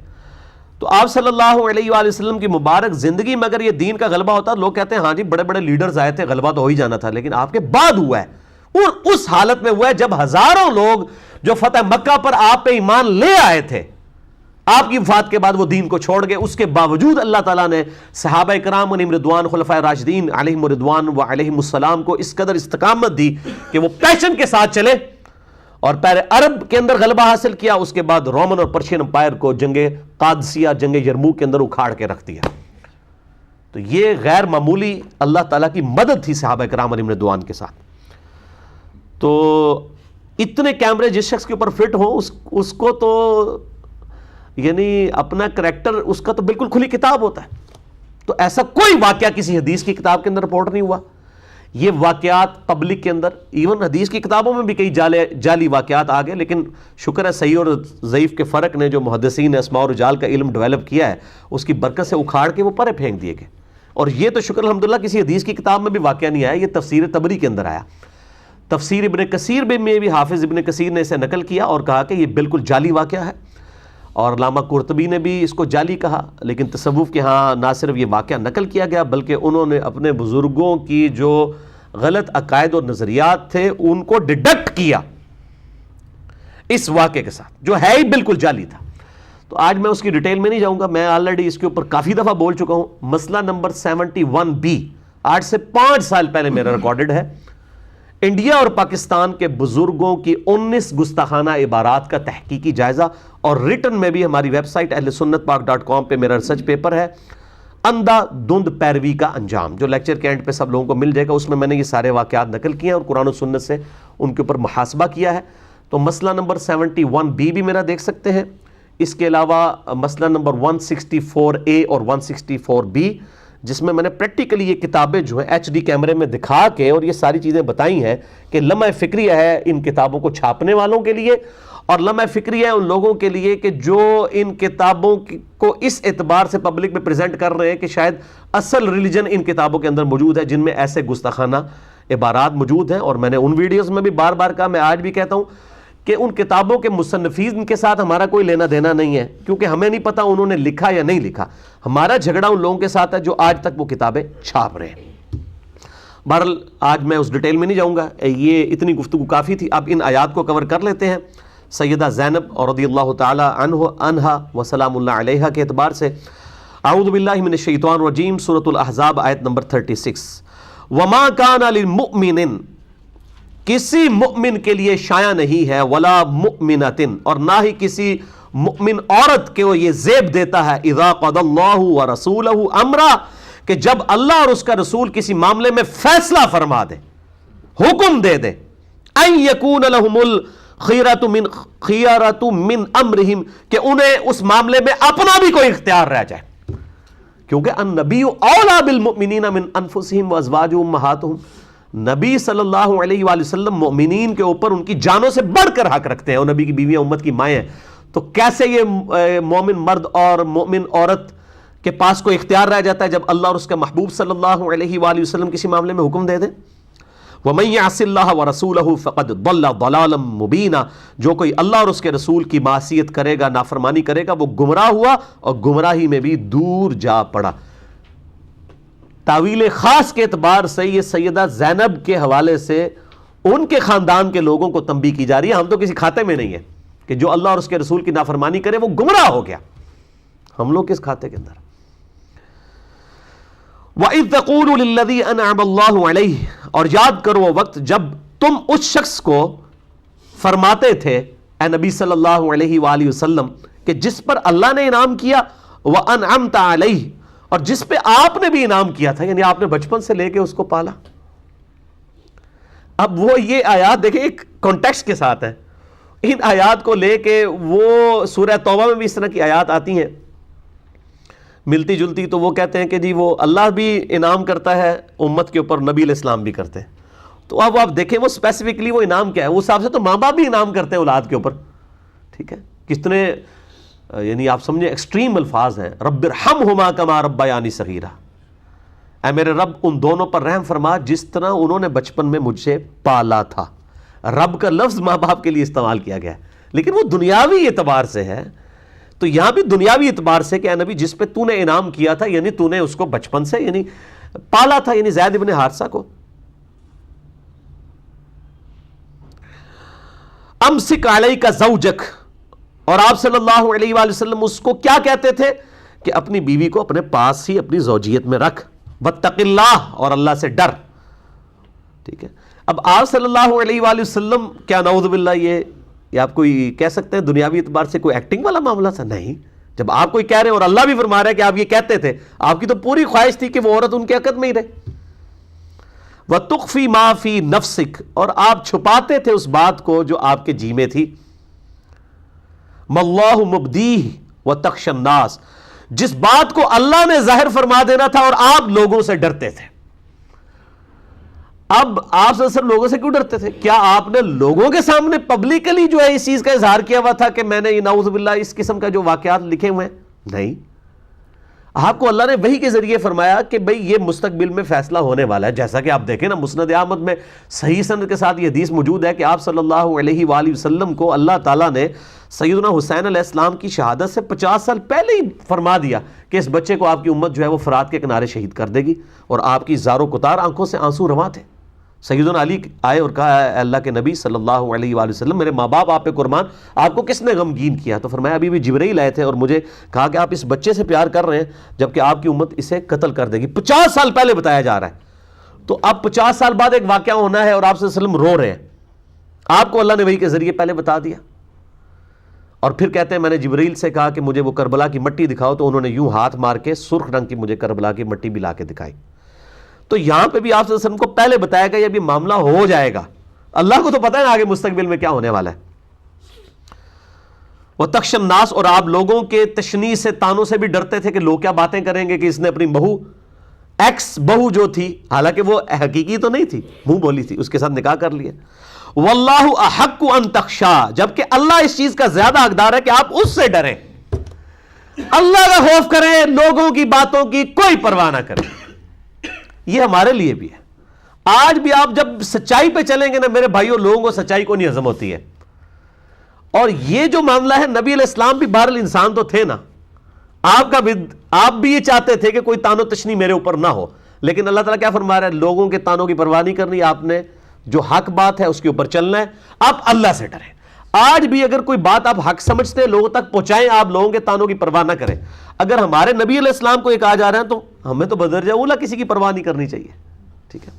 تو آپ صلی اللہ علیہ وآلہ وسلم کی مبارک زندگی میں اگر یہ دین کا غلبہ ہوتا, لوگ کہتے ہیں ہاں جی بڑے بڑے لیڈرز آئے تھے, غلبہ تو ہو ہی جانا تھا, لیکن آپ کے بعد ہوا ہے. اور اس حالت میں ہوا ہے جب ہزاروں لوگ جو فتح مکہ پر آپ پہ ایمان لے آئے تھے, آپ کی وفات کے بعد وہ دین کو چھوڑ گئے. اس کے باوجود اللہ تعالیٰ نے صحابہ کرام علیہم رضوان, خلفائے راشدین علیہم رضوان و علیہم السلام کو اس قدر استقامت دی کہ وہ پیشن کے ساتھ چلے اور پہلے عرب کے اندر غلبہ حاصل کیا, اس کے بعد رومن اور پرشین امپائر کو جنگ قادسیہ, جنگ یرموک کے اندر اکھاڑ کے رکھ دیا. تو یہ غیر معمولی اللہ تعالیٰ کی مدد تھی صحابہ کرام علیہم رضوان کے ساتھ. تو اتنے کیمرے جس شخص کے اوپر فٹ ہوں اس کو تو یعنی اپنا کریکٹر اس کا تو بالکل کھلی کتاب ہوتا ہے. تو ایسا کوئی واقعہ کسی حدیث کی کتاب کے اندر رپورٹ نہیں ہوا. یہ واقعات پبلک کے اندر, ایون حدیث کی کتابوں میں بھی کئی جعلی واقعات آ گئے, لیکن شکر ہے صحیح اور ضعیف کے فرق نے جو محدثین نے اسماء و رجال کا علم ڈیولپ کیا ہے اس کی برکت سے اکھاڑ کے وہ پرے پھینک دیے گئے. اور یہ تو شکر الحمدللہ کسی حدیث کی کتاب میں بھی واقعہ نہیں آیا, یہ تفسیر طبری کے اندر آیا. تفسیر ابن کثیر میں بھی حافظ ابن کثیر نے اسے نقل کیا اور کہا کہ یہ بالکل جعلی واقعہ ہے, اور علامہ قرطبی نے بھی اس کو جعلی کہا. لیکن تصوف کے ہاں نہ صرف یہ واقعہ نقل کیا گیا بلکہ انہوں نے اپنے بزرگوں کی جو غلط عقائد اور نظریات تھے ان کو ڈیڈکٹ کیا اس واقعے کے ساتھ, جو ہے ہی بالکل جعلی تھا. تو آج میں اس کی ڈیٹیل میں نہیں جاؤں گا, میں آلریڈی اس کے اوپر کافی دفعہ بول چکا ہوں. مسئلہ نمبر 71B آج سے 5 سال پہلے میرا ریکارڈڈ ہے. انڈیا اور پاکستان کے بزرگوں کی 19 گستاخانہ عبارات کا تحقیقی جائزہ, اور ریٹن میں بھی ہماری ویب سائٹ اہلسنتپاک.com پہ میرا ریسرچ پیپر ہے, اندھا دھند پیروی کا انجام, جو لیکچر کے اینڈ پہ سب لوگوں کو مل جائے گا. اس میں میں نے یہ سارے واقعات نقل کیے ہیں اور قرآن و سنت سے ان کے اوپر محاسبہ کیا ہے. تو مسئلہ نمبر 71B بھی میرا دیکھ سکتے ہیں. اس کے علاوہ مسئلہ نمبر 164A اور 164B, جس میں نے پریکٹیکلی یہ کتابیں جو ہیں HD کیمرے میں دکھا کے اور یہ ساری چیزیں بتائی ہیں کہ لمحہ فکریہ ہے ان کتابوں کو چھاپنے والوں کے لیے, اور لمحہ فکریہ ہے ان لوگوں کے لیے کہ جو ان کتابوں کو اس اعتبار سے پبلک میں پریزنٹ کر رہے ہیں کہ شاید اصل ریلیجن ان کتابوں کے اندر موجود ہے جن میں ایسے گستاخانہ عبارات موجود ہیں. اور میں نے ان ویڈیوز میں بھی بار بار کہا, میں آج بھی کہتا ہوں کہ ان کتابوں کے مصنفین کے ساتھ ہمارا کوئی لینا دینا نہیں ہے, کیونکہ ہمیں نہیں پتا انہوں نے لکھا یا نہیں لکھا. ہمارا جھگڑا ان لوگوں کے ساتھ ہے جو آج تک وہ کتابیں چھاپ رہے ہیں. بہرحال آج میں اس ڈیٹیل میں نہیں جاؤں گا، یہ اتنی گفتگو کافی تھی. اب ان آیات کو کور کر لیتے ہیں. سیدہ زینب اور رضی اللہ تعالی عنہا و سلام اللہ علیہا کے اعتبار سے اعوذ باللہ من الشیطان الرجیم، سورۃ الاحزاب آیت نمبر 36. وما کان للمؤمن، کسی مؤمن کے لیے شایع نہیں ہے، ولا مؤمنۃ، اور نہ ہی کسی مؤمن عورت کے وہ یہ زیب دیتا ہے، اذا قضى اللہ ورسولہ امرا، کہ جب اللہ اور اس کا رسول کسی معاملے میں فیصلہ فرما دے، حکم دے دے، ان یکون لہم الخیرۃ من امرہم، کہ انہیں اس معاملے میں اپنا بھی کوئی اختیار رہ جائے، کیونکہ النبی اولیٰ بالمؤمنین من انفسہم وازواجہ امہاتہم، نبی صلی اللہ علیہ وآلہ وسلم مومنین کے اوپر ان کی جانوں سے بڑھ کر حق رکھتے ہیں، اور نبی کی بیویاں امت کی مائیں ہیں. تو کیسے یہ مومن مرد اور مومن عورت کے پاس کوئی اختیار رہ جاتا ہے جب اللہ اور اس کا محبوب صلی اللہ علیہ وآلہ وسلم کسی معاملے میں حکم دے دیں؟ وَمَن يَعْصِ اللَّهَ وَرَسُولَهُ فَقَدْ ضَلَّ ضَلَالًا مُبِينًا، جو کوئی اللہ اور اس کے رسول کی معصیت کرے گا، نافرمانی کرے گا، وہ گمراہ ہوا اور گمراہی میں بھی دور جا پڑا. تعویل خاص کے اعتبار سے یہ سیدہ زینب کے حوالے سے ان کے خاندان کے لوگوں کو تنبیہ کی جا رہی ہے. ہم تو کسی کھاتے میں نہیں ہے کہ جو اللہ اور اس کے رسول کی نافرمانی کرے وہ گمراہ ہو گیا. ہم لوگ کس کھاتے کے اندر؟ وَإِذْ تَقُولُ لِلَّذِي أَنْعَمَ اللَّهُ عَلَيْهِ، اور یاد کرو وہ وقت جب تم اس شخص کو فرماتے تھے اے نبی صلی اللہ علیہ وآلہ وسلم کہ جس پر اللہ نے انعام کیا، وَأَنْعَمْتَ عَلَيْهِ، اور جس پہ آپ نے بھی انعام کیا تھا، یعنی آپ نے بچپن سے لے کے اس کو پالا. اب وہ یہ آیات دیکھیں ایک کانٹیکسٹ کے ساتھ ہے. ان آیات کو لے کے وہ سورہ توبہ میں بھی اس طرح کی آیات آتی ہیں ملتی جلتی، تو وہ کہتے ہیں کہ جی وہ اللہ بھی انعام کرتا ہے امت کے اوپر، نبی علیہ السلام بھی کرتے ہیں. تو اب آپ دیکھیں وہ اسپیسیفکلی وہ انعام کیا ہے. اس حساب سے تو ماں باپ بھی انعام کرتے ہیں اولاد کے اوپر. ٹھیک ہے، کتنے یعنی آپ سمجھیں ایکسٹریم الفاظ ہیں. رب ارحمہما کما ربیانی صغیرا، اے میرے رب ان دونوں پر رحم فرما جس طرح انہوں نے بچپن میں مجھ سے پالا تھا. رب کا لفظ ماں باپ کے لیے استعمال کیا گیا ہے، لیکن وہ دنیاوی اعتبار سے ہے. تو یہاں بھی دنیاوی اعتبار سے کہ اے نبی جس پہ تو نے انعام کیا تھا، یعنی تو نے اس کو بچپن سے یعنی پالا تھا، یعنی زید ابن حارثہ کو. امسک علیک زوجک، اور آپ صلی اللہ علیہ وآلہ وسلم اس کو کیا کہتے تھے کہ اپنی بیوی کو اپنے پاس ہی اپنی زوجیت میں رکھ. واتق اللہ، اور اللہ سے ڈر. ٹھیک ہے، اب آپ صلی اللہ علیہ وآلہ وسلم کیا نعوذ باللہ یہ آپ کوئی کہہ سکتے ہیں دنیاوی اعتبار سے کوئی ایکٹنگ والا معاملہ تھا؟ نہیں. جب آپ کوئی کہہ رہے ہیں اور اللہ بھی فرما رہا ہے کہ آپ یہ کہتے تھے، آپ کی تو پوری خواہش تھی کہ وہ عورت ان کے عقد میں ہی رہے. وَتُخْفِي مَا فِي نَفْسِكَ، اور آپ چھپاتے تھے اس بات کو جو آپ کے جی میں تھی. مَاللَّهُ مُبْدِيهِ وَتَخْشَى النَّاسَ، جس بات کو اللہ نے ظاہر فرما دینا تھا اور آپ لوگوں سے ڈرتے تھے. اب آپ صلی اللہ علیہ وسلم لوگوں سے کیوں ڈرتے تھے؟ کیا آپ نے لوگوں کے سامنے پبلکلی جو ہے اس چیز کا اظہار کیا ہوا تھا کہ میں نے یہ نعوذ باللہ اس قسم کا جو واقعات لکھے ہوئے ہیں؟ نہیں. آپ کو اللہ نے وحی کے ذریعے فرمایا کہ بھئی یہ مستقبل میں فیصلہ ہونے والا ہے. جیسا کہ آپ دیکھیں نا مسند احمد میں صحیح سند کے ساتھ یہ حدیث موجود ہے کہ آپ صلی اللہ علیہ وآلہ وسلم کو اللہ تعالیٰ نے سیدنا حسین علیہ السلام کی شہادت سے 50 سال پہلے ہی فرما دیا کہ اس بچے کو آپ کی امت جو ہے وہ فرات کے کنارے شہید کر دے گی. اور آپ کی زار و کتار آنکھوں سے آنسو رواں تھے. سیدنا علی آئے اور کہا اے اللہ کے نبی صلی اللہ علیہ وآلہ وسلم، میرے ماں باپ آپ پہ قربان، آپ کو کس نے غمگین کیا؟ تو فرمایا ابھی بھی جبرائیل آئے تھے اور مجھے کہا کہ آپ اس بچے سے پیار کر رہے ہیں جبکہ آپ کی امت اسے قتل کر دے گی. 50 سال پہلے بتایا جا رہا ہے. تو اب 50 سال بعد ایک واقعہ ہونا ہے اور آپ صلی اللہ علیہ وسلم رو رہے ہیں. آپ کو اللہ نے وحی کے ذریعے پہلے بتا دیا. اور پھر کہتے ہیں میں نے جبرائیل سے کہا کہ مجھے وہ کربلا کی مٹی دکھاؤ، تو انہوں نے یوں ہاتھ مار کے سرخ رنگ کی مجھے کربلا کی مٹی بھی لا کے دکھائی. تو یہاں پہ بھی آپ صلی اللہ علیہ وسلم کو پہلے بتایا گیا یہ معاملہ ہو جائے گا. اللہ کو تو پتہ ہے نا آگے مستقبل میں کیا ہونے والا ہے. وَتَخْشَى النَّاسَ، اور آپ لوگوں کے تشنیع سے، تانوں سے بھی ڈرتے تھے کہ لوگ کیا باتیں کریں گے کہ اس نے اپنی بہو، ایکس بہو جو تھی، حالانکہ وہ حقیقی تو نہیں تھی، منہ بولی تھی، اس کے ساتھ نکاح کر لیا. وَاللَّهُ أَحَقُّ أَن تَخْشَىٰ، جبکہ اللہ اس چیز کا زیادہ حقدار ہے کہ آپ اس سے ڈریں، اللہ کا خوف کریں، لوگوں کی باتوں کی کوئی پرواہ نہ کریں. یہ ہمارے لیے بھی ہے. آج بھی آپ جب سچائی پہ چلیں گے نا میرے بھائیوں، لوگوں کو سچائی کو نہیں ہضم ہوتی ہے. اور یہ جو معاملہ ہے، نبی علیہ السلام بھی بہرحال انسان تو تھے نا، آپ بھی یہ چاہتے تھے کہ کوئی تان و تشنی میرے اوپر نہ ہو. لیکن اللہ تعالیٰ کیا فرما رہا ہے؟ لوگوں کے تانوں کی پرواہ نہیں کرنی، آپ نے جو حق بات ہے اس کے اوپر چلنا ہے، آپ اللہ سے ڈریں۔ آج بھی اگر کوئی بات آپ حق سمجھتے ہیں لوگوں تک پہنچائیں، آپ لوگوں کے تانوں کی پرواہ نہ کریں۔ اگر ہمارے نبی علیہ السلام کو یہ کہا جا رہا ہے تو ہمیں تو بدرجہ اولا کسی کی پرواہ نہیں کرنی چاہیے، ٹھیک ہے۔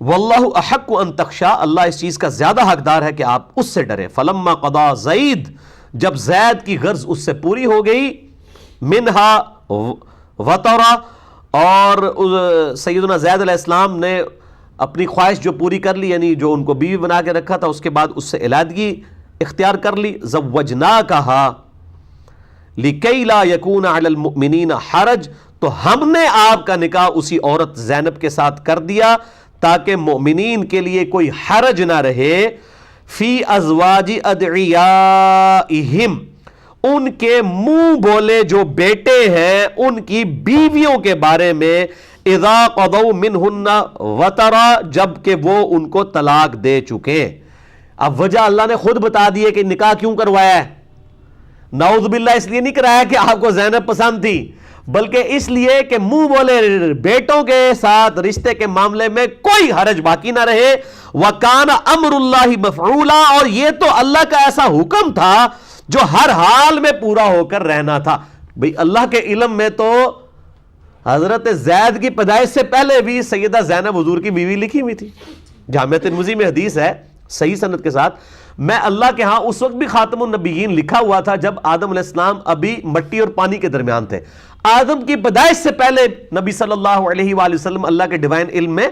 واللہ احق ان تخشا، اللہ اس چیز کا زیادہ حقدار ہے کہ آپ اس سے ڈریں۔ فلما قضا زید، جب زید کی غرض اس سے پوری ہو گئی، منہا وطرا، اور سیدنا زید علیہ السلام نے اپنی خواہش جو پوری کر لی، یعنی جو ان کو بیوی بنا کے رکھا تھا، اس کے بعد اس سے علیحدگی اختیار کر لی، زوجناکہا لکی لا یکون علی المؤمنین حرج، تو ہم نے آپ کا نکاح اسی عورت زینب کے ساتھ کر دیا تاکہ مومنین کے لیے کوئی حرج نہ رہے، فی ازواج ادعیائہم، ان کے منہ بولے جو بیٹے ہیں ان کی بیویوں کے بارے میں، اذا قضوا منہن وطرا، جب کہ وہ ان کو طلاق دے چکے۔ اب وجہ اللہ نے خود بتا دی ہے کہ نکاح کیوں کروایا ہے۔ نعوذ باللہ اس لیے نہیں کرایا کہ آپ کو زینب پسند تھی، بلکہ اس لیے کہ منہ بولے بیٹوں کے ساتھ رشتے کے معاملے میں کوئی حرج باقی نہ رہے۔ وَكَانَ أَمْرُ اللَّهِ مَفْعُولًا، اور یہ تو اللہ کا ایسا حکم تھا جو ہر حال میں پورا ہو کر رہنا تھا۔ بھئی اللہ کے علم میں تو حضرت زید کی پیدائش سے پہلے بھی سیدہ زینب حضور کی بیوی لکھی ہوئی تھی۔ جامعہ ترمذی میں حدیث ہے صحیح سند کے ساتھ، میں اللہ کے ہاں اس وقت بھی خاتم النبیین لکھا ہوا تھا جب آدم علیہ السلام ابھی مٹی اور پانی کے درمیان تھے۔ آدم کی پیدائش سے پہلے نبی صلی اللہ علیہ وآلہ وسلم اللہ کے ڈیوائن علم میں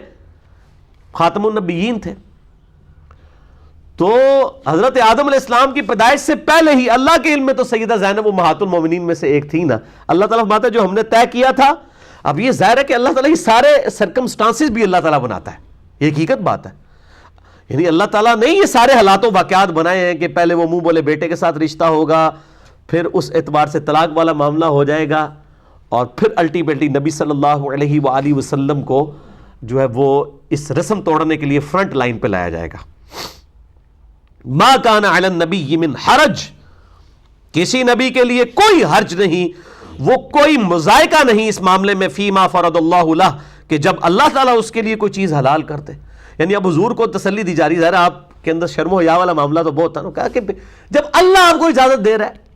خاتم النبیین تھے۔ تو حضرت آدم علیہ السلام کی پیدائش سے پہلے ہی اللہ کے علم میں تو سیدہ زینب امہات المومنین میں سے ایک تھی نا۔ اللہ تعالیٰ فرماتا ہے جو ہم نے طے کیا تھا۔ اب یہ ظاہر ہے کہ اللہ تعالیٰ یہ سارے سرکمسٹانسز بھی اللہ تعالیٰ بناتا ہے، یہ حقیقت بات ہے۔ یعنی اللہ تعالیٰ نے یہ سارے حالات و واقعات بنائے ہیں کہ پہلے وہ منہ بولے بیٹے کے ساتھ رشتہ ہوگا، پھر اس اعتبار سے طلاق والا معاملہ ہو جائے گا، اور پھر الٹیمیٹلی نبی صلی اللہ علیہ وآلہ وسلم کو جو ہے وہ اس رسم توڑنے کے لیے فرنٹ لائن پہ لایا جائے گا۔ ما کان علی النبی من حرج، کسی نبی کے لیے کوئی حرج نہیں، وہ کوئی مذائقہ نہیں اس معاملے میں، فیما فرض اللہ لہ، کہ جب اللہ تعالیٰ اس کے لیے کوئی چیز حلال کرتے۔ یعنی اب حضور کو تسلی دی جا رہی ہے، آپ کے اندر شرم و حیا والا معاملہ تو بہت تھا نا، کہا کہ جب اللہ آپ کو اجازت دے رہا ہے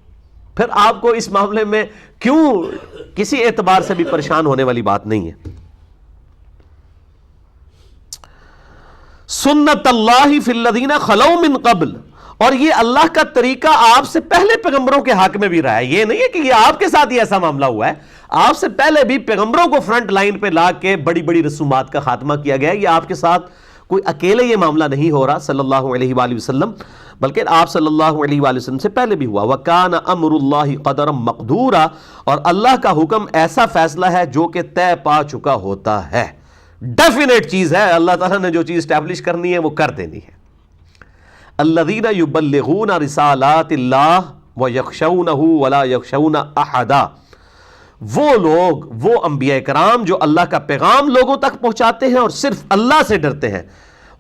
پھر آپ کو اس معاملے میں کیوں کسی اعتبار سے بھی پریشان ہونے والی بات نہیں ہے۔ سنت اللہ فی الذین خلو من قبل، اور یہ اللہ کا طریقہ آپ سے پہلے پیغمبروں کے حق میں بھی رہا ہے۔ یہ نہیں ہے کہ یہ آپ کے ساتھ ہی ایسا معاملہ ہوا ہے، آپ سے پہلے بھی پیغمبروں کو فرنٹ لائن پہ لا کے بڑی بڑی رسومات کا خاتمہ کیا گیا ہے۔ یہ آپ کے ساتھ کوئی اکیلے یہ معاملہ نہیں ہو رہا صلی اللہ علیہ وآلہ وسلم، بلکہ آپ صلی اللہ علیہ وآلہ وسلم سے پہلے بھی ہوا۔ وَكَانَ أَمْرُ اللَّهِ قَدَرًا مَقْدُورًا، اور اللہ کا حکم ایسا فیصلہ ہے جو کہ طے پا چکا ہوتا ہے، ڈیفینیٹ چیز ہے۔ اللہ تعالیٰ نے جو چیز اسٹیبلش کرنی ہے وہ کر دینی ہے۔ الَّذِينَ يُبَلِّغُونَ رِسَالَاتِ اللَّهِ وَيَخْشَوْنَهُ وَلَا يَخْشَوْنَ أَحَدًا، وہ لوگ، وہ انبیاء کرام جو اللہ کا پیغام لوگوں تک پہنچاتے ہیں اور صرف اللہ سے ڈرتے ہیں،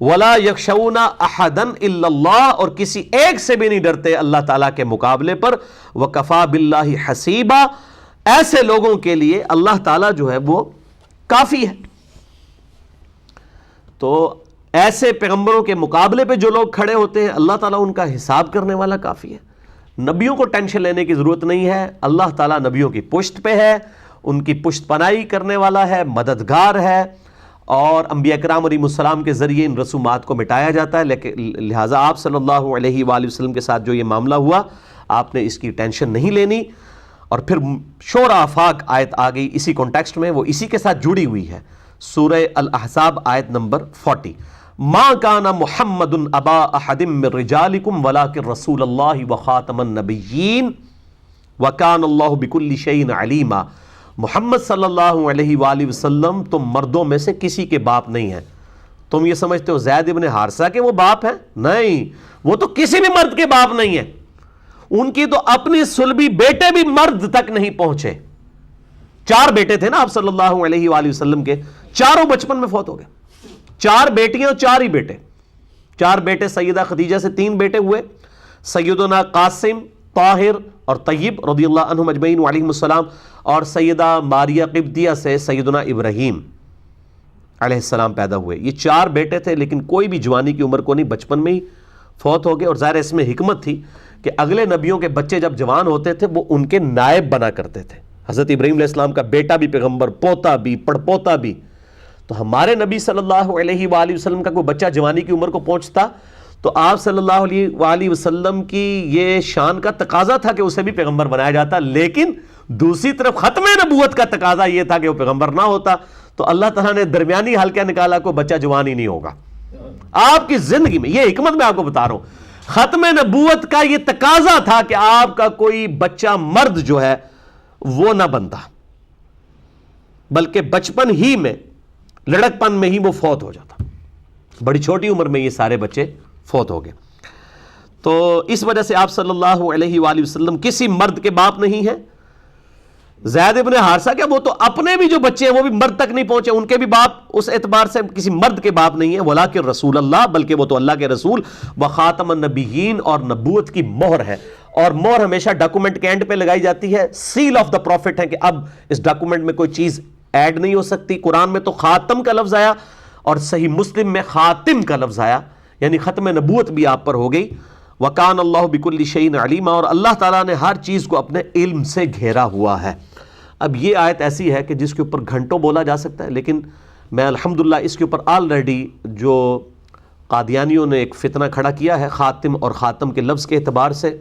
وَلَا يَخْشَوْنَ أَحَدًا إِلَّا اللَّهَ، اور کسی ایک سے بھی نہیں ڈرتے اللہ تعالیٰ کے مقابلے پر۔ وَكَفَى بِاللَّهِ حَسِيبًا، ایسے لوگوں کے لیے اللہ تعالیٰ جو ہے وہ کافی ہے۔ تو ایسے پیغمبروں کے مقابلے پہ جو لوگ کھڑے ہوتے ہیں اللہ تعالیٰ ان کا حساب کرنے والا کافی ہے۔ نبیوں کو ٹینشن لینے کی ضرورت نہیں ہے، اللہ تعالیٰ نبیوں کی پشت پہ ہے، ان کی پشت پناہی کرنے والا ہے، مددگار ہے، اور انبیاء کرام علیہ السلام کے ذریعے ان رسومات کو مٹایا جاتا ہے۔ لیکن لہٰذا آپ صلی اللہ علیہ وآلہ وسلم کے ساتھ جو یہ معاملہ ہوا، آپ نے اس کی ٹینشن نہیں لینی۔ اور پھر شورى آفاق آیت آ گئی اسی کانٹیکسٹ میں، وہ اسی کے ساتھ جڑی ہوئی ہے، سورہ الاحزاب آیت نمبر 40۔ ما کان محمد ابا احد من رجالکم ولکن رسول اللہ وخاتم النبیین وکان اللہ بکل شیء علیما، محمد صلی اللہ علیہ وآلہ وسلم تم مردوں میں سے کسی کے باپ نہیں ہیں۔ تم یہ سمجھتے ہو زید ابن حارثہ کے وہ باپ ہیں؟ نہیں، وہ تو کسی بھی مرد کے باپ نہیں ہیں، ان کی تو اپنی صلبی بیٹے بھی مرد تک نہیں پہنچے۔ 4 بیٹے تھے نا آپ صلی اللہ علیہ وآلہ وسلم کے، چاروں بچپن میں فوت ہو گئے، 4 بیٹیاں اور 4 ہی بیٹے۔ 4 بیٹے سیدہ خدیجہ سے 3 بیٹے ہوئے، سیدنا قاسم، طاہر اور طیب رضی اللہ عنہم اجمعین وعلیہم السلام، اور سیدہ ماریہ قبطیہ سے سیدنا ابراہیم علیہ السلام پیدا ہوئے. یہ 4 بیٹے تھے لیکن کوئی بھی جوانی کی عمر کو نہیں، بچپن میں ہی فوت ہو گئے. اور ظاہر اس میں حکمت تھی کہ اگلے نبیوں کے بچے جب جوان ہوتے تھے وہ ان کے نائب بنا کرتے تھے. حضرت ابراہیم علیہ السلام کا بیٹا بھی پیغمبر، پوتا بھی، پڑپوتا بھی. تو ہمارے نبی صلی اللہ علیہ وآلہ وسلم کا کوئی بچہ جوانی کی عمر کو پہنچتا تو آپ صلی اللہ علیہ وآلہ وسلم کی یہ شان کا تقاضا تھا کہ اسے بھی پیغمبر بنایا جاتا. لیکن دوسری طرف ختم نبوت کا تقاضا یہ تھا کہ وہ پیغمبر نہ ہوتا. تو اللہ تعالیٰ نے درمیانی حل کیا نکالا؟ کوئی بچہ جوان ہی نہیں ہوگا آپ کی زندگی میں. یہ حکمت میں آپ کو بتا رہا ہوں. ختم نبوت کا یہ تقاضا تھا کہ آپ کا کوئی بچہ مرد جو ہے وہ نہ بنتا، بلکہ بچپن ہی میں، لڑکپن میں ہی وہ فوت ہو جاتا. بڑی چھوٹی عمر میں یہ سارے بچے فوت ہو گئے. تو اس وجہ سے آپ صلی اللہ علیہ وآلہ وسلم کسی مرد کے باپ نہیں ہیں. زید ابن حارثہ کیا وہ تو اپنے بھی جو بچے ہیں وہ بھی مرد تک نہیں پہنچے، ان کے بھی باپ اس اعتبار سے کسی مرد کے باپ نہیں ہیں. ولیکن رسول اللہ، بلکہ وہ تو اللہ کے رسول، وخاتم النبیین، اور نبوت کی مہر ہے. اور مہر ہمیشہ ڈاکومنٹ کے اینڈ پہ لگائی جاتی ہے. سیل آف دا پروفٹ ہے کہ اب اس ڈاکومنٹ میں کوئی چیز ایڈ نہیں ہو سکتی. قرآن میں تو خاتم کا لفظ آیا اور صحیح مسلم میں خاتم کا لفظ آیا، یعنی ختم نبوت بھی آپ پر ہو گئی. وَكَانَ اللَّهُ بِكُلِّ شَيْءٍ عَلِيمًا، اور اللہ تعالیٰ نے ہر چیز کو اپنے علم سے گھیرا ہوا ہے. اب یہ آیت ایسی ہے کہ جس کے اوپر گھنٹوں بولا جا سکتا ہے، لیکن میں الحمدللہ اس کے اوپر آلریڈی جو قادیانیوں نے ایک فتنہ کھڑا کیا ہے خاتم اور خاتم کے لفظ کے اعتبار سے،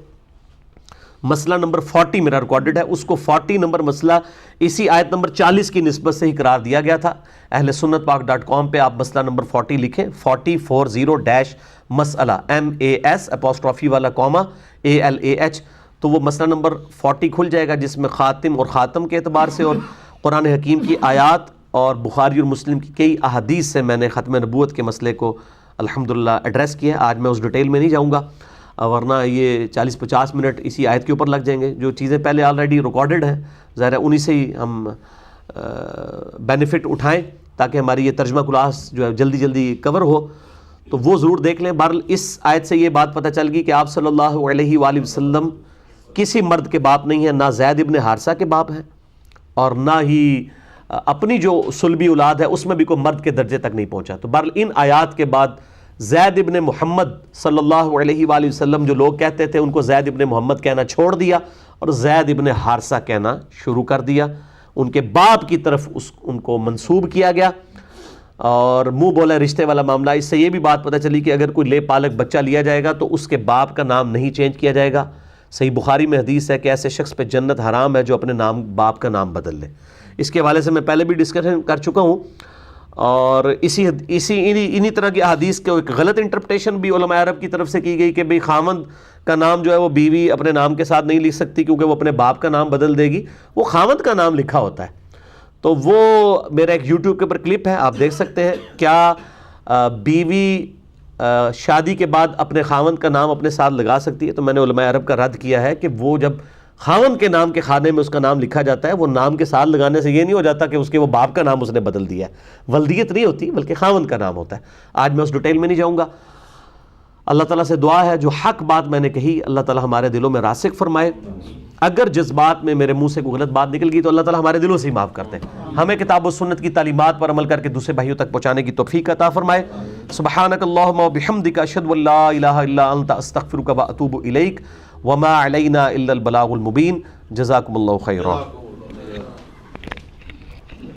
مسئلہ نمبر 40 میرا ریکارڈڈ ہے، اس کو 40 نمبر مسئلہ اسی آیت نمبر 40 کی نسبت سے ہی قرار دیا گیا تھا. اہل سنت پاک .com پہ آپ مسئلہ نمبر 40 لکھیں، 40 مسئلہ MAS والا کوما ALAH، تو وہ مسئلہ نمبر 40 کھل جائے گا، جس میں خاتم اور خاتم کے اعتبار سے اور قرآن حکیم کی آیات اور بخاری اور مسلم کی کئی احادیث سے میں نے ختم نبوت کے مسئلے کو الحمدللہ ایڈریس کیا ہے. آج میں اس ڈیٹیل میں نہیں جاؤں گا ورنہ یہ 40-50 منٹ اسی آیت کے اوپر لگ جائیں گے. جو چیزیں پہلے آلریڈی ریکارڈڈ ہیں ظاہر ہے انہی سے ہی ہم بینیفٹ اٹھائیں تاکہ ہماری یہ ترجمہ کلاس جو ہے جلدی جلدی کور ہو. تو وہ ضرور دیکھ لیں. بہرحال اس آیت سے یہ بات پتہ چل گئی کہ آپ صلی اللہ علیہ وآلہ وسلم کسی مرد کے باپ نہیں ہیں، نہ زید ابن حارثہ کے باپ ہیں اور نہ ہی اپنی جو صلبی اولاد ہے اس میں بھی کوئی مرد کے درجے تک نہیں پہنچا. تو بہرحال ان آیات کے بعد زید ابن محمد صلی اللہ علیہ وآلہ وسلم جو لوگ کہتے تھے ان کو زید ابن محمد کہنا چھوڑ دیا اور زید ابن حارثہ کہنا شروع کر دیا. ان کے باپ کی طرف ان کو منسوب کیا گیا اور منہ بولے رشتے والا معاملہ. اس سے یہ بھی بات پتہ چلی کہ اگر کوئی لے پالک بچہ لیا جائے گا تو اس کے باپ کا نام نہیں چینج کیا جائے گا. صحیح بخاری میں حدیث ہے کہ ایسے شخص پہ جنت حرام ہے جو اپنے نام باپ کا نام بدل لے. اس کے حوالے سے میں پہلے بھی ڈسکشن کر چکا ہوں اور انہی طرح کی احادیث کو ایک غلط انٹرپریٹیشن بھی علماء عرب کی طرف سے کی گئی کہ بھئی خاوند کا نام جو ہے وہ بیوی اپنے نام کے ساتھ نہیں لکھ سکتی کیونکہ وہ اپنے باپ کا نام بدل دے گی. وہ خاوند کا نام لکھا ہوتا ہے. تو وہ میرا ایک یوٹیوب کے اوپر کلپ ہے، آپ دیکھ سکتے ہیں. کیا بیوی شادی کے بعد اپنے خاوند کا نام اپنے ساتھ لگا سکتی ہے؟ تو میں نے علماء عرب کا رد کیا ہے کہ وہ جب خاوند کے نام کے خانے میں اس کا نام لکھا جاتا ہے وہ نام کے ساتھ لگانے سے یہ نہیں ہو جاتا کہ اس کے وہ باپ کا نام اس نے بدل دیا ہے. ولدیت نہیں ہوتی بلکہ خاوند کا نام ہوتا ہے. آج میں اس ڈیٹیل میں نہیں جاؤں گا. اللہ تعالیٰ سے دعا ہے جو حق بات میں نے کہی اللہ تعالیٰ ہمارے دلوں میں راسخ فرمائے. اگر جذبات میں میرے منہ سے کوئی غلط بات نکل گئی تو اللہ تعالیٰ ہمارے دلوں سے ہی معاف کرتے ہیں. ہمیں کتاب و سنت کی تعلیمات پر عمل کر کے دوسرے بھائیوں تک پہنچانے کی توفیق عطا فرمائے. سبحانک اللہم و بحمدک اشہد ان لا الہ الا انت استغفرک و اتوب الیک وما علینا الا البلاغ المبین. جزاکم اللہ خیرا.